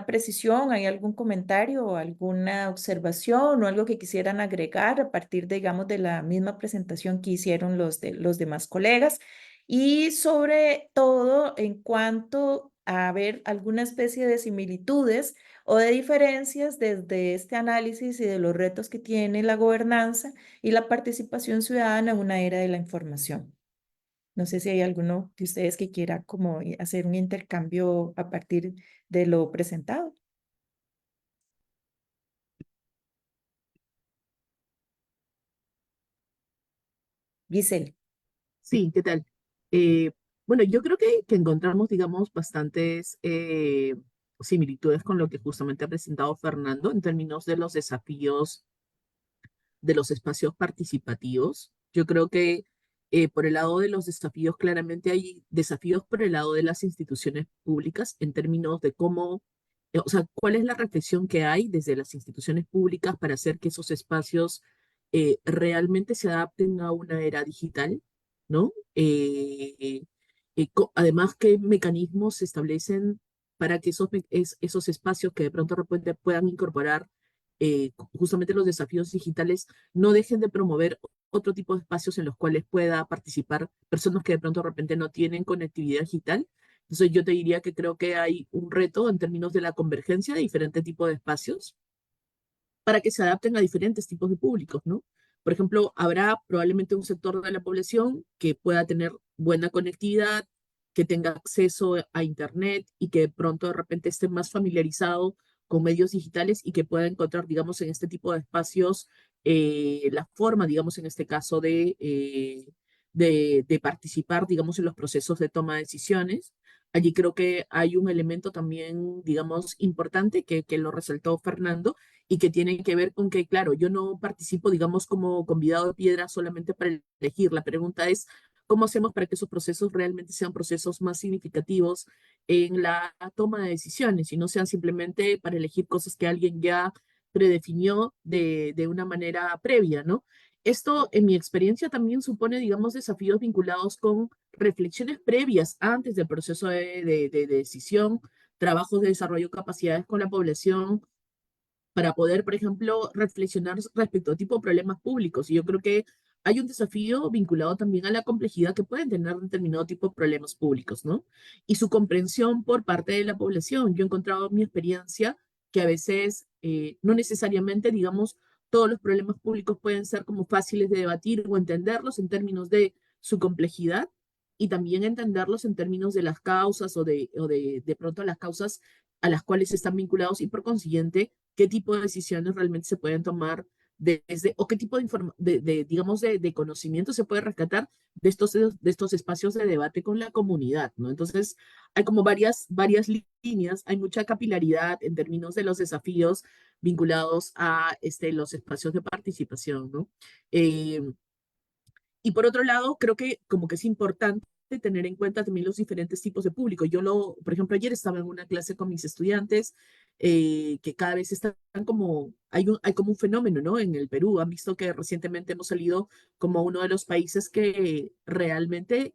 precisión, hay algún comentario o alguna observación o algo que quisieran agregar a partir, digamos, de la misma presentación que hicieron los demás colegas, y sobre todo en cuanto a ver alguna especie de similitudes o de diferencias desde este análisis y de los retos que tiene la gobernanza y la participación ciudadana en una era de la información. No sé si hay alguno de ustedes que quiera como hacer un intercambio a partir de lo presentado. Giselle. Sí, ¿qué tal? Eh, bueno, yo creo que encontramos, digamos, bastantes similitudes con lo que justamente ha presentado Fernando en términos de los desafíos de los espacios participativos. Yo creo que por el lado de los desafíos, claramente hay desafíos por el lado de las instituciones públicas en términos de cómo, o sea, cuál es la reflexión que hay desde las instituciones públicas para hacer que esos espacios realmente se adapten a una era digital, ¿no? Además, ¿qué mecanismos se establecen para que esos espacios que de pronto de repente puedan incorporar justamente los desafíos digitales no dejen de promover otro tipo de espacios en los cuales pueda participar personas que de pronto de repente no tienen conectividad digital. Entonces yo te diría que creo que hay un reto en términos de la convergencia de diferentes tipos de espacios para que se adapten a diferentes tipos de públicos, ¿no? Por ejemplo, habrá probablemente un sector de la población que pueda tener buena conectividad, que tenga acceso a Internet y que de pronto de repente esté más familiarizado con medios digitales y que pueda encontrar, digamos, en este tipo de espacios la forma, digamos, en este caso de participar, digamos, en los procesos de toma de decisiones. Allí creo que hay un elemento también, digamos, importante que lo resaltó Fernando, y que tiene que ver con que, claro, yo no participo, digamos, como convidado de piedra solamente para elegir. La pregunta es, ¿cómo hacemos para que esos procesos realmente sean procesos más significativos en la toma de decisiones y no sean simplemente para elegir cosas que alguien ya predefinió de una manera previa, ¿no? Esto, en mi experiencia, también supone, digamos, desafíos vinculados con reflexiones previas antes del proceso de decisión, trabajos de desarrollo de capacidades con la población, para poder, por ejemplo, reflexionar respecto a tipo de problemas públicos. Y yo creo que hay un desafío vinculado también a la complejidad que pueden tener determinado tipo de problemas públicos, ¿no? Y su comprensión por parte de la población. Yo he encontrado en mi experiencia que a veces no necesariamente, digamos, todos los problemas públicos pueden ser como fáciles de debatir o entenderlos en términos de su complejidad y también entenderlos en términos de las causas o de pronto las causas a las cuales están vinculados y por consiguiente qué tipo de decisiones realmente se pueden tomar desde, o qué tipo digamos, de conocimiento se puede rescatar de estos espacios de debate con la comunidad, ¿no? Entonces, hay como varias líneas, hay mucha capilaridad en términos de los desafíos vinculados a los espacios de participación, ¿no? Eh, y por otro lado, creo que como que es importante tener en cuenta también los diferentes tipos de público. Por ejemplo, ayer estaba en una clase con mis estudiantes que cada vez están como, hay como un fenómeno, ¿no? En el Perú, han visto que recientemente hemos salido como uno de los países que realmente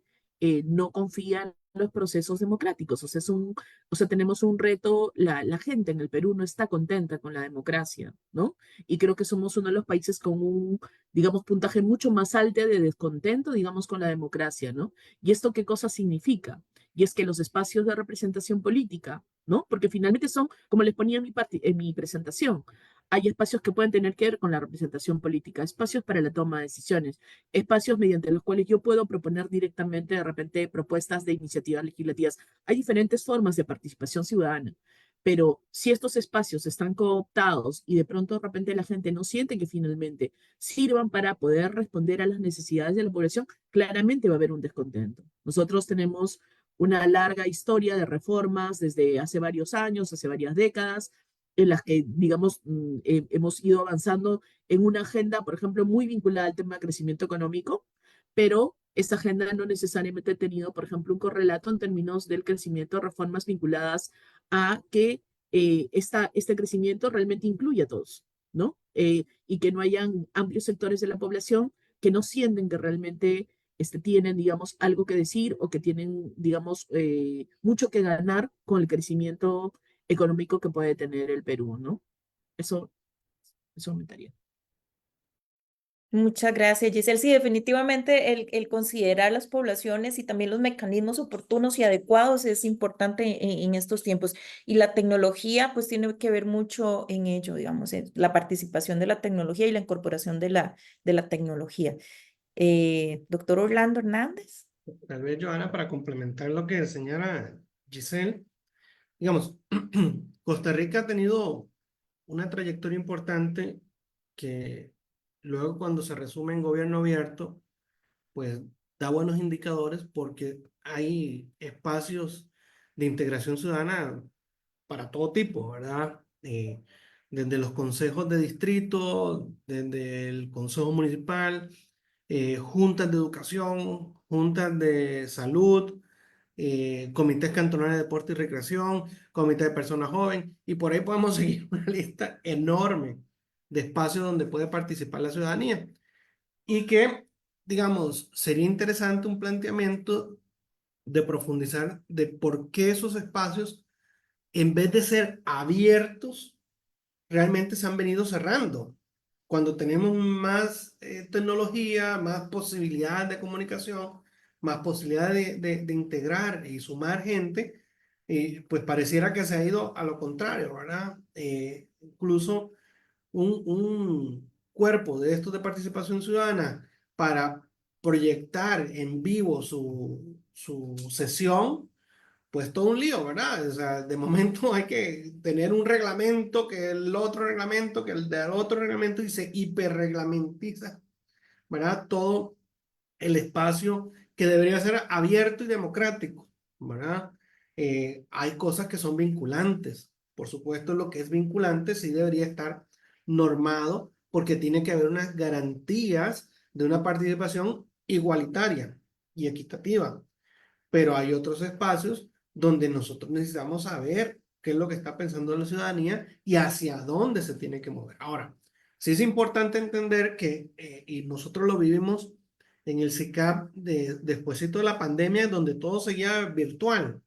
no confían en los procesos democráticos. O sea, tenemos un reto, la gente en el Perú no está contenta con la democracia, ¿no? Y creo que somos uno de los países con un, digamos, puntaje mucho más alto de descontento, digamos, con la democracia, ¿no? ¿Y esto qué cosa significa? Y es que los espacios de representación política, ¿no? Porque finalmente son, como les ponía en mi presentación, hay espacios que pueden tener que ver con la representación política, espacios para la toma de decisiones, espacios mediante los cuales yo puedo proponer directamente de repente propuestas de iniciativas legislativas. Hay diferentes formas de participación ciudadana, pero si estos espacios están cooptados y de pronto de repente la gente no siente que finalmente sirvan para poder responder a las necesidades de la población, claramente va a haber un descontento. Nosotros tenemos una larga historia de reformas desde hace varios años, hace varias décadas, en las que, digamos, hemos ido avanzando en una agenda, por ejemplo, muy vinculada al tema de crecimiento económico, pero esta agenda no necesariamente ha tenido, por ejemplo, un correlato en términos del crecimiento de reformas vinculadas a que este crecimiento realmente incluya a todos, ¿no? Y que no hayan amplios sectores de la población que no sienten que realmente tienen, digamos, algo que decir o que tienen, digamos, mucho que ganar con el crecimiento económico que puede tener el Perú, ¿no? Eso, eso aumentaría. Muchas gracias, Giselle. Sí, definitivamente el considerar las poblaciones y también los mecanismos oportunos y adecuados es importante en estos tiempos. Y la tecnología, pues, tiene que ver mucho en ello, digamos, en la participación de la tecnología y la incorporación de la tecnología. Doctor Orlando Hernández. Tal vez, Joana, para complementar lo que señala Giselle, digamos, Costa Rica ha tenido una trayectoria importante que luego cuando se resume en gobierno abierto, pues da buenos indicadores porque hay espacios de integración ciudadana para todo tipo, ¿verdad? Desde los consejos de distrito, desde el consejo municipal, juntas de educación, juntas de salud, comités cantonales de deporte y recreación, comité de personas jóvenes, y por ahí podemos seguir una lista enorme de espacios donde puede participar la ciudadanía. Y que, digamos, sería interesante un planteamiento de profundizar de por qué esos espacios, en vez de ser abiertos, realmente se han venido cerrando. cuando tenemos más tecnología, más posibilidades de comunicación, más posibilidades de integrar y sumar gente, pues pareciera que se ha ido a lo contrario, ¿verdad? Incluso un cuerpo de estos de participación ciudadana para proyectar en vivo su sesión, pues todo un lío, ¿verdad? O sea, de momento hay que tener un reglamento, que el otro reglamento, que el del otro reglamento, y se hiperreglamentiza, ¿verdad? Todo el espacio que debería ser abierto y democrático, ¿verdad? Hay cosas que son vinculantes. Por supuesto, lo que es vinculante sí debería estar normado porque tiene que haber unas garantías de una participación igualitaria y equitativa. Pero hay otros espacios donde nosotros necesitamos saber qué es lo que está pensando la ciudadanía y hacia dónde se tiene que mover. Ahora, sí es importante entender que, y nosotros lo vivimos en el SICAP despuésito de la pandemia, donde todo seguía virtual.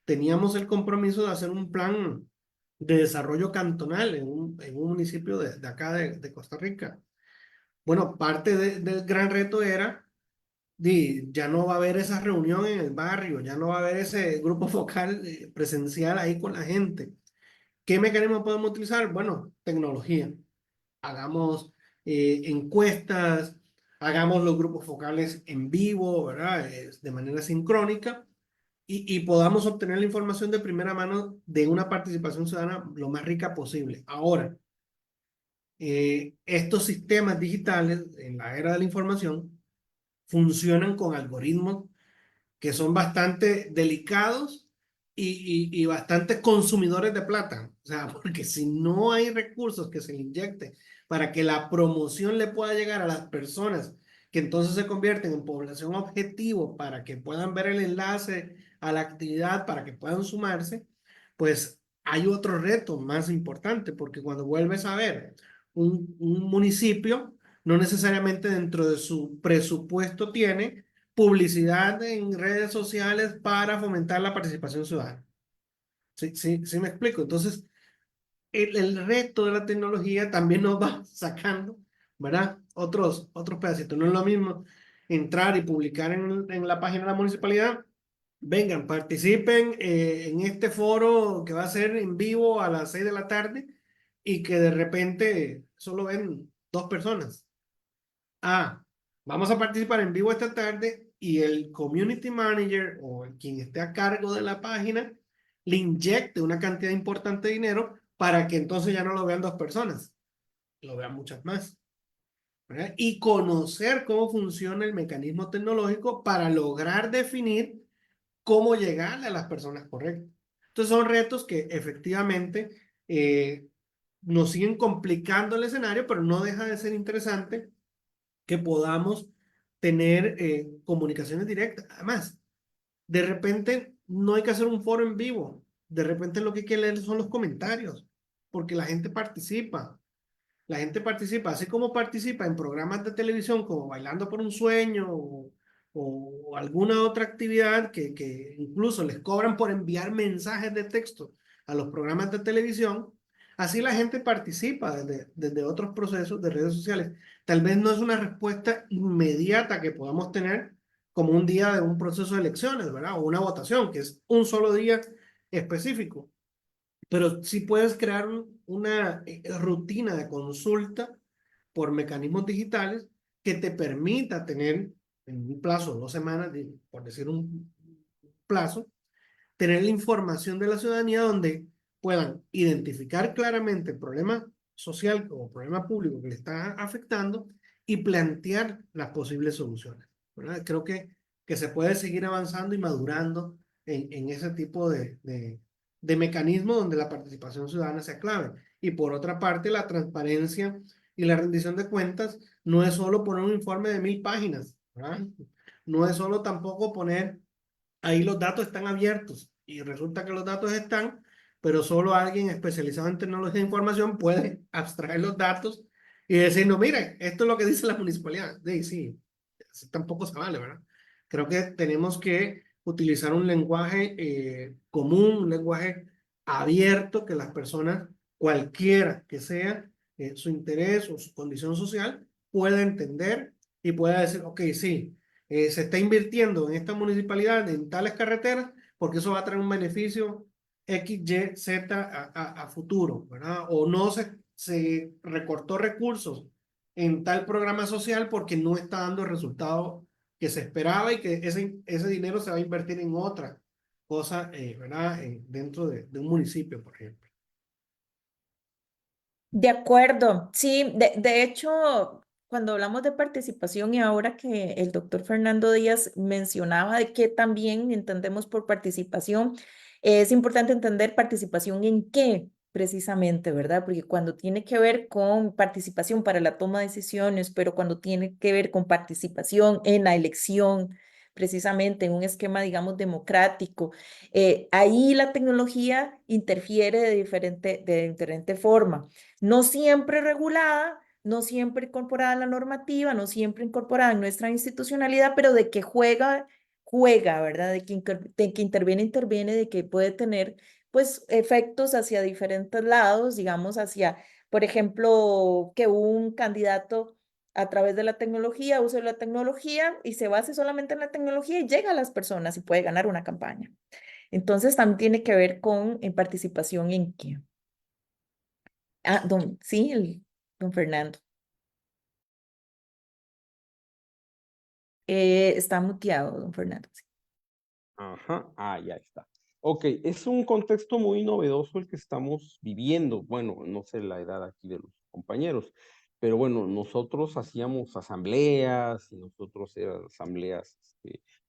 Teníamos el compromiso de hacer un plan de desarrollo cantonal en un municipio de acá de Costa Rica. Bueno, parte del gran reto era ya no va a haber esa reunión en el barrio, ya no va a haber ese grupo focal presencial ahí con la gente. ¿Qué mecanismos podemos utilizar? Bueno, tecnología. Hagamos encuestas, hagamos los grupos focales en vivo, ¿verdad? De manera sincrónica y podamos obtener la información de primera mano de una participación ciudadana lo más rica posible. Ahora, estos sistemas digitales en la era de la información funcionan con algoritmos que son bastante delicados y bastante consumidores de plata. O sea, porque si no hay recursos que se le inyecten para que la promoción le pueda llegar a las personas que entonces se convierten en población objetivo para que puedan ver el enlace a la actividad, para que puedan sumarse, pues hay otro reto más importante, porque cuando vuelves a ver un municipio, no necesariamente dentro de su presupuesto tiene publicidad en redes sociales para fomentar la participación ciudadana. Sí, sí, sí me explico. Entonces, el reto de la tecnología también nos va sacando, ¿verdad? Otros pedacitos. No es lo mismo entrar y publicar en la página de la municipalidad. Vengan, participen en este foro que va a ser en vivo a las 6 de la tarde y que de repente solo ven 2 personas. Ah, vamos a participar en vivo esta tarde y el community manager o quien esté a cargo de la página le inyecte una cantidad importante de dinero para que entonces ya no lo vean 2 personas, lo vean muchas más, ¿verdad? Y conocer cómo funciona el mecanismo tecnológico para lograr definir cómo llegarle a las personas correctas. Entonces son retos que efectivamente nos siguen complicando el escenario, pero no deja de ser interesante que podamos tener comunicaciones directas. Además, de repente no hay que hacer un foro en vivo. De repente lo que hay que leer son los comentarios, porque la gente participa. La gente participa, así como participa en programas de televisión como Bailando por un Sueño o alguna otra actividad que incluso les cobran por enviar mensajes de texto a los programas de televisión. Así la gente participa desde otros procesos de redes sociales. Tal vez no es una respuesta inmediata que podamos tener como un día de un proceso de elecciones, ¿verdad? O una votación, que es un solo día específico. Pero sí puedes crear una rutina de consulta por mecanismos digitales que te permita tener en un plazo de 2 semanas, por decir un plazo, tener la información de la ciudadanía donde puedan identificar claramente el problema social o problema público que le está afectando y plantear las posibles soluciones, ¿verdad? Creo que se puede seguir avanzando y madurando en ese tipo de mecanismo donde la participación ciudadana sea clave. Y por otra parte, la transparencia y la rendición de cuentas no es solo poner un informe de 1000 páginas, ¿verdad? No es solo tampoco poner ahí los datos están abiertos y resulta que los datos están, pero solo alguien especializado en tecnología de información puede abstraer los datos y decir, no, miren, esto es lo que dice la municipalidad. Sí, sí, así tampoco se vale, ¿verdad? Creo que tenemos que utilizar un lenguaje común, un lenguaje abierto que las personas, cualquiera que sea, su interés o su condición social, pueda entender y pueda decir, ok, sí, se está invirtiendo en esta municipalidad, en tales carreteras, porque eso va a traer un beneficio X, Y, Z a futuro, ¿verdad? O no se recortó recursos en tal programa social porque no está dando el resultado que se esperaba y que ese dinero se va a invertir en otra cosa, ¿verdad? Dentro de un municipio, por ejemplo. De acuerdo, sí, de hecho, cuando hablamos de participación y ahora que el doctor Fernando Díaz mencionaba de que también entendemos por participación, es importante entender participación en qué precisamente, ¿verdad? Porque cuando tiene que ver con participación para la toma de decisiones, pero cuando tiene que ver con participación en la elección, precisamente en un esquema, digamos, democrático, ahí la tecnología interfiere de diferente forma, no siempre regulada, no siempre incorporada en la normativa, no siempre incorporada en nuestra institucionalidad, pero de que juega, juega, ¿verdad? De que interviene, interviene, de que puede tener, pues, efectos hacia diferentes lados, digamos, hacia, por ejemplo, que un candidato a través de la tecnología use la tecnología y se base solamente en la tecnología y llega a las personas y puede ganar una campaña. Entonces, también tiene que ver con participación en qué. Ah, sí, don Fernando. Está muteado, don Fernando. Sí. Ajá, ya está. Ok, es un contexto muy novedoso el que estamos viviendo. Bueno, no sé la edad aquí de los compañeros, pero bueno, nosotros hacíamos asambleas y nosotros eran asambleas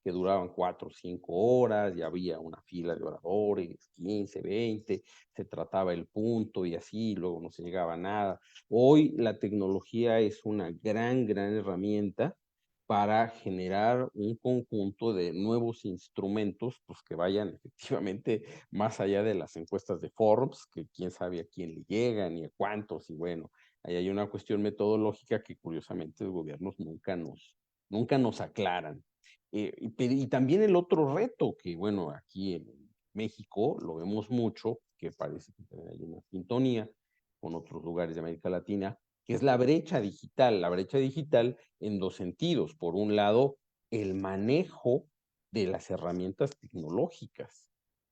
que duraban 4 o 5 horas y había una fila de oradores, 15, 20, se trataba el punto y así, luego no se llegaba a nada. Hoy la tecnología es una gran, gran herramienta para generar un conjunto de nuevos instrumentos, pues que vayan efectivamente más allá de las encuestas de Forbes, que quién sabe a quién le llegan y a cuántos, y bueno, ahí hay una cuestión metodológica que curiosamente los gobiernos nunca nos aclaran. Y también el otro reto que, bueno, aquí en México lo vemos mucho, que parece que también hay una sintonía con otros lugares de América Latina, que es la brecha digital en dos sentidos. Por un lado, el manejo de las herramientas tecnológicas.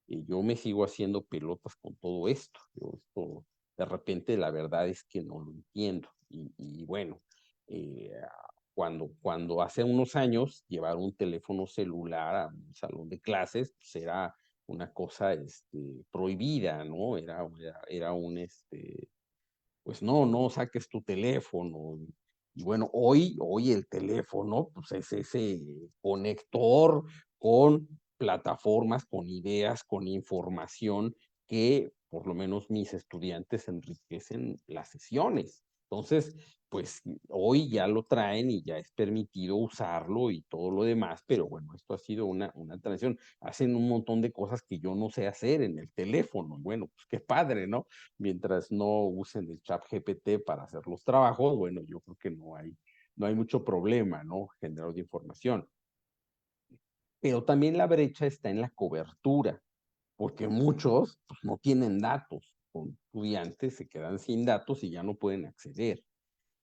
Yo me sigo haciendo pelotas con todo esto. Esto, de repente, la verdad es que no lo entiendo. Y bueno, eh, cuando hace unos años llevar un teléfono celular a un salón de clases, pues era una cosa prohibida, ¿no? Era un, pues no saques tu teléfono. Y bueno, hoy el teléfono, pues es ese conector con plataformas, con ideas, con información que por lo menos mis estudiantes enriquecen las sesiones. Entonces, pues hoy ya lo traen y ya es permitido usarlo y todo lo demás, pero bueno, esto ha sido una transición. Hacen un montón de cosas que yo no sé hacer en el teléfono. Bueno, pues qué padre, ¿no? Mientras no usen el chat GPT para hacer los trabajos, bueno, yo creo que no hay mucho problema, ¿no? Generador de información. Pero también la brecha está en la cobertura, porque muchos pues, no tienen datos. Con estudiantes se quedan sin datos y ya no pueden acceder.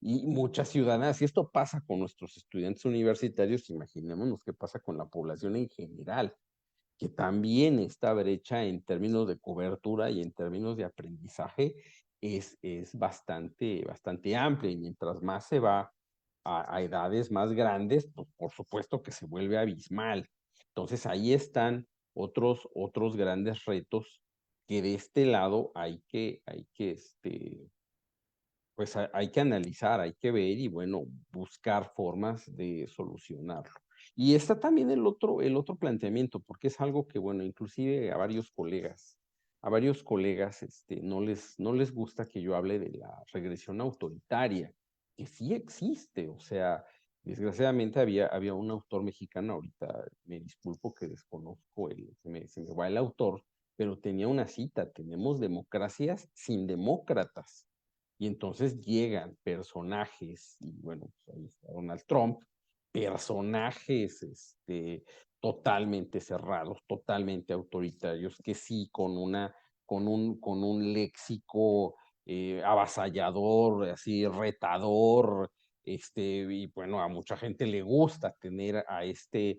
Y muchas ciudadanas, y esto pasa con nuestros estudiantes universitarios, imaginémonos qué pasa con la población en general, que también esta brecha en términos de cobertura y en términos de aprendizaje es bastante amplia, y mientras más se va a edades más grandes, pues por supuesto que se vuelve abismal. Entonces ahí están otros grandes retos que de este lado pues hay que analizar, hay que ver y bueno, buscar formas de solucionarlo. Y está también el otro planteamiento, porque es algo que, bueno, inclusive a varios colegas no les gusta que yo hable de la regresión autoritaria, que sí existe. O sea, desgraciadamente había un autor mexicano, ahorita me disculpo que desconozco, se me va el autor, pero tenía una cita: tenemos democracias sin demócratas. Y entonces llegan personajes, y bueno, pues ahí está Donald Trump, personajes totalmente cerrados, totalmente autoritarios, que sí, con un léxico avasallador, así retador, y bueno, a mucha gente le gusta tener a este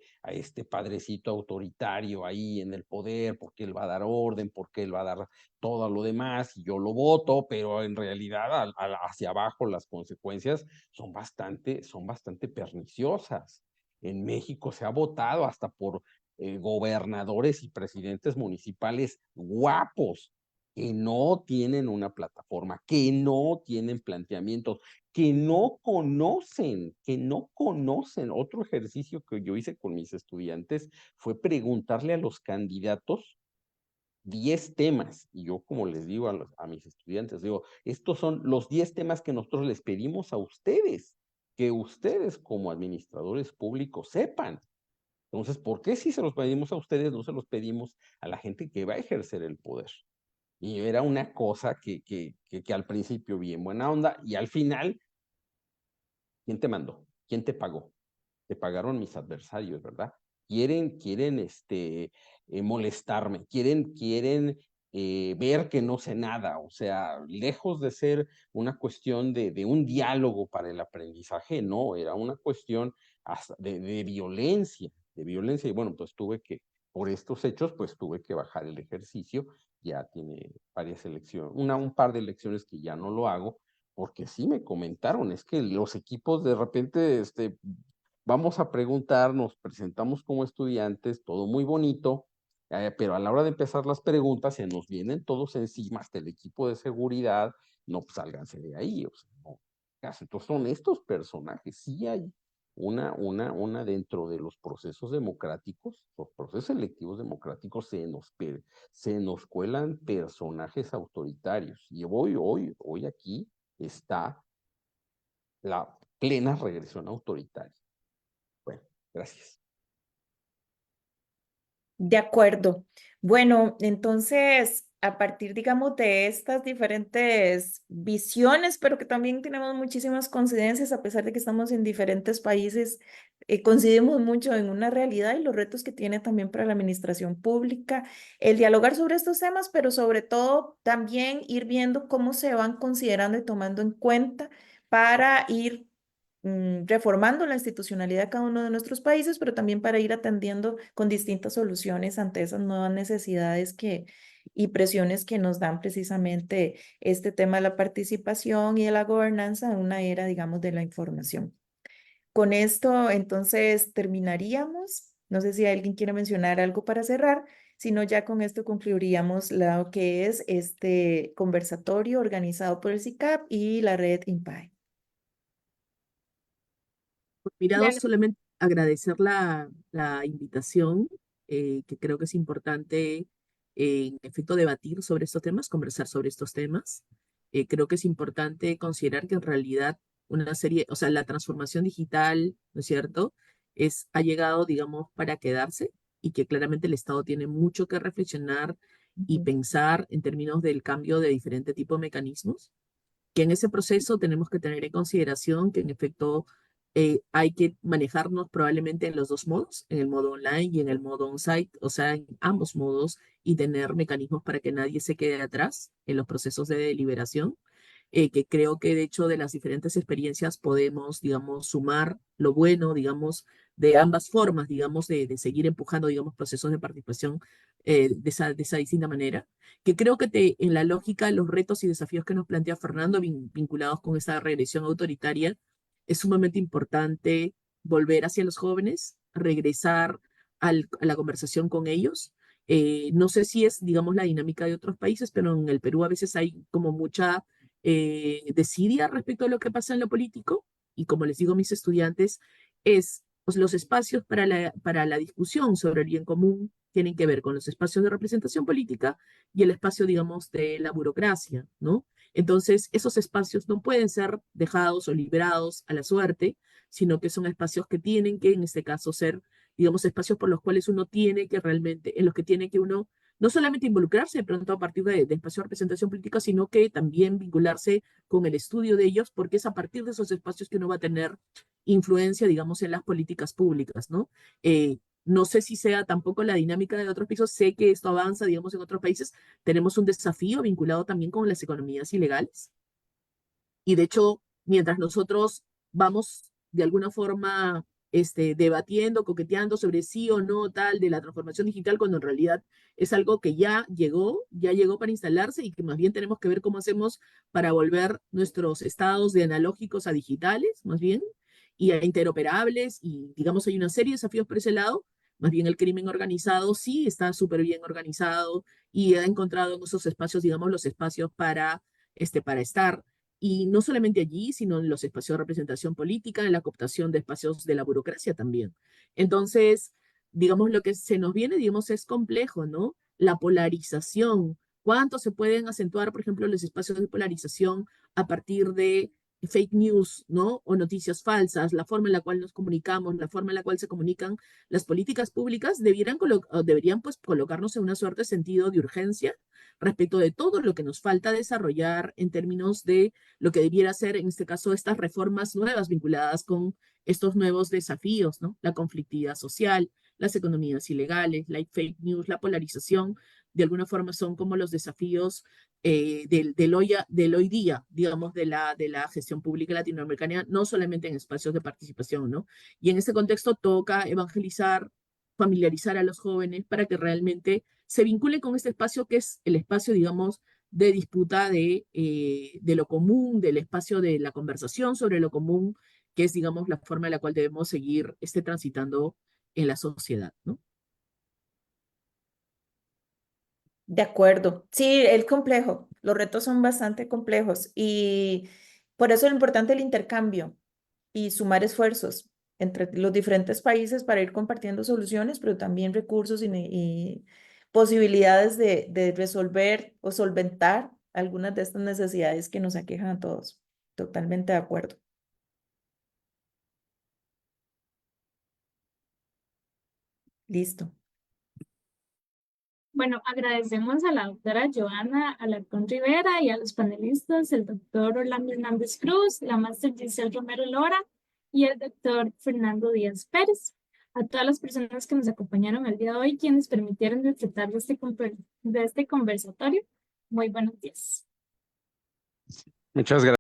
padrecito autoritario ahí en el poder, porque él va a dar orden, porque él va a dar todo lo demás, y yo lo voto, pero en realidad hacia abajo las consecuencias son bastante perniciosas. En México se ha votado hasta por gobernadores y presidentes municipales guapos, que no tienen una plataforma, que no tienen planteamientos, que no conocen. Otro ejercicio que yo hice con mis estudiantes fue preguntarle a los candidatos 10 temas. Y yo, como les digo a mis estudiantes, digo, estos son los 10 temas que nosotros les pedimos a ustedes, que ustedes como administradores públicos sepan. Entonces, ¿por qué si se los pedimos a ustedes, no se los pedimos a la gente que va a ejercer el poder? Y era una cosa que al principio bien buena onda, y al final, ¿quién te mandó? ¿Quién te pagó? Te pagaron mis adversarios, ¿verdad? Quieren molestarme, quieren ver que no sé nada. O sea, lejos de ser una cuestión de un diálogo para el aprendizaje, no, era una cuestión hasta de violencia, y bueno, pues por estos hechos, pues tuve que bajar el ejercicio. Ya tiene varias elecciones, un par de elecciones que ya no lo hago, porque sí me comentaron, es que los equipos de repente, vamos a preguntar, nos presentamos como estudiantes, todo muy bonito, pero a la hora de empezar las preguntas se nos vienen todos encima, hasta el equipo de seguridad, no, pues sálganse de ahí, o sea, no. Entonces son estos personajes, sí hay una dentro de los procesos democráticos, los procesos electivos democráticos, se nos cuelan personajes autoritarios, y hoy aquí está la plena regresión autoritaria. Bueno, gracias. De acuerdo. Bueno, entonces, a partir, digamos, de estas diferentes visiones, pero que también tenemos muchísimas coincidencias, a pesar de que estamos en diferentes países, coincidimos mucho en una realidad y los retos que tiene también para la administración pública, el dialogar sobre estos temas, pero sobre todo también ir viendo cómo se van considerando y tomando en cuenta para ir reformando la institucionalidad de cada uno de nuestros países, pero también para ir atendiendo con distintas soluciones ante esas nuevas necesidades y presiones que nos dan precisamente este tema de la participación y de la gobernanza en una era, digamos, de la información. Con esto, entonces, terminaríamos. No sé si alguien quiere mencionar algo para cerrar, sino ya con esto concluiríamos lo que es este conversatorio organizado por el CICAP y la red INPAE. Mirado, Bueno, solamente agradecer la invitación, que creo que es importante, en efecto, debatir sobre estos temas, conversar sobre estos temas. Creo que es importante considerar que en realidad una serie, o sea, la transformación digital, ¿no es cierto?, ha llegado, digamos, para quedarse, y que claramente el Estado tiene mucho que reflexionar y pensar en términos del cambio de diferente tipo de mecanismos, que en ese proceso tenemos que tener en consideración que en efecto hay que manejarnos probablemente en los dos modos, en el modo online y en el modo on-site, o sea, en ambos modos, y tener mecanismos para que nadie se quede atrás en los procesos de deliberación, que creo que de hecho de las diferentes experiencias podemos, digamos, sumar lo bueno, digamos, de ambas formas, digamos, de seguir empujando, digamos, procesos de participación de esa distinta manera, que creo que en la lógica, los retos y desafíos que nos plantea Fernando vinculados con esa regresión autoritaria, es sumamente importante volver hacia los jóvenes, regresar a la conversación con ellos. No sé si es, digamos, la dinámica de otros países, pero en el Perú a veces hay como mucha desidia respecto a lo que pasa en lo político, y como les digo a mis estudiantes, pues, los espacios para la discusión sobre el bien común tienen que ver con los espacios de representación política y el espacio, digamos, de la burocracia, ¿no? Entonces, esos espacios no pueden ser dejados o librados a la suerte, sino que son espacios que tienen que, en este caso, ser, digamos, espacios por los cuales uno tiene que realmente, en los que tiene que uno no solamente involucrarse de pronto a partir de espacios de representación política, sino que también vincularse con el estudio de ellos, porque es a partir de esos espacios que uno va a tener influencia, digamos, en las políticas públicas, ¿no? No sé si sea tampoco la dinámica de otros países, sé que esto avanza, digamos, en otros países. Tenemos un desafío vinculado también con las economías ilegales. Y de hecho, mientras nosotros vamos de alguna forma debatiendo, coqueteando sobre sí o no tal de la transformación digital, cuando en realidad es algo que ya llegó para instalarse y que más bien tenemos que ver cómo hacemos para volver nuestros estados de analógicos a digitales, más bien, y a interoperables, y digamos hay una serie de desafíos por ese lado. Más bien el crimen organizado sí está súper bien organizado y ha encontrado en esos espacios, digamos, los espacios para estar. Y no solamente allí, sino en los espacios de representación política, en la cooptación de espacios de la burocracia también. Entonces, digamos, lo que se nos viene, digamos, es complejo, ¿no? La polarización. ¿Cuánto se pueden acentuar, por ejemplo, los espacios de polarización a partir de fake news, ¿no? O noticias falsas, la forma en la cual nos comunicamos, la forma en la cual se comunican las políticas públicas, deberían pues colocarnos en una suerte de sentido de urgencia respecto de todo lo que nos falta desarrollar en términos de lo que debiera ser, en este caso, estas reformas nuevas vinculadas con estos nuevos desafíos, ¿no? La conflictividad social, las economías ilegales, la fake news, la polarización, de alguna forma son como los desafíos del hoy día, digamos, de la gestión pública latinoamericana, no solamente en espacios de participación, ¿no? Y en ese contexto toca evangelizar, familiarizar a los jóvenes para que realmente se vincule con este espacio que es el espacio, digamos, de disputa de lo común, del espacio de la conversación sobre lo común, que es, digamos, la forma en la cual debemos seguir transitando en la sociedad, ¿no? De acuerdo. Sí, es complejo. Los retos son bastante complejos y por eso es importante el intercambio y sumar esfuerzos entre los diferentes países para ir compartiendo soluciones, pero también recursos y posibilidades de resolver o solventar algunas de estas necesidades que nos aquejan a todos. Totalmente de acuerdo. Listo. Bueno, agradecemos a la doctora Joana Alarcón Rivera y a los panelistas, el doctor Orlando Hernández Cruz, la máster Giselle Romero Lora y el doctor Fernando Díaz Pérez. A todas las personas que nos acompañaron el día de hoy, quienes permitieron disfrutar de este conversatorio. Muy buenos días. Muchas gracias.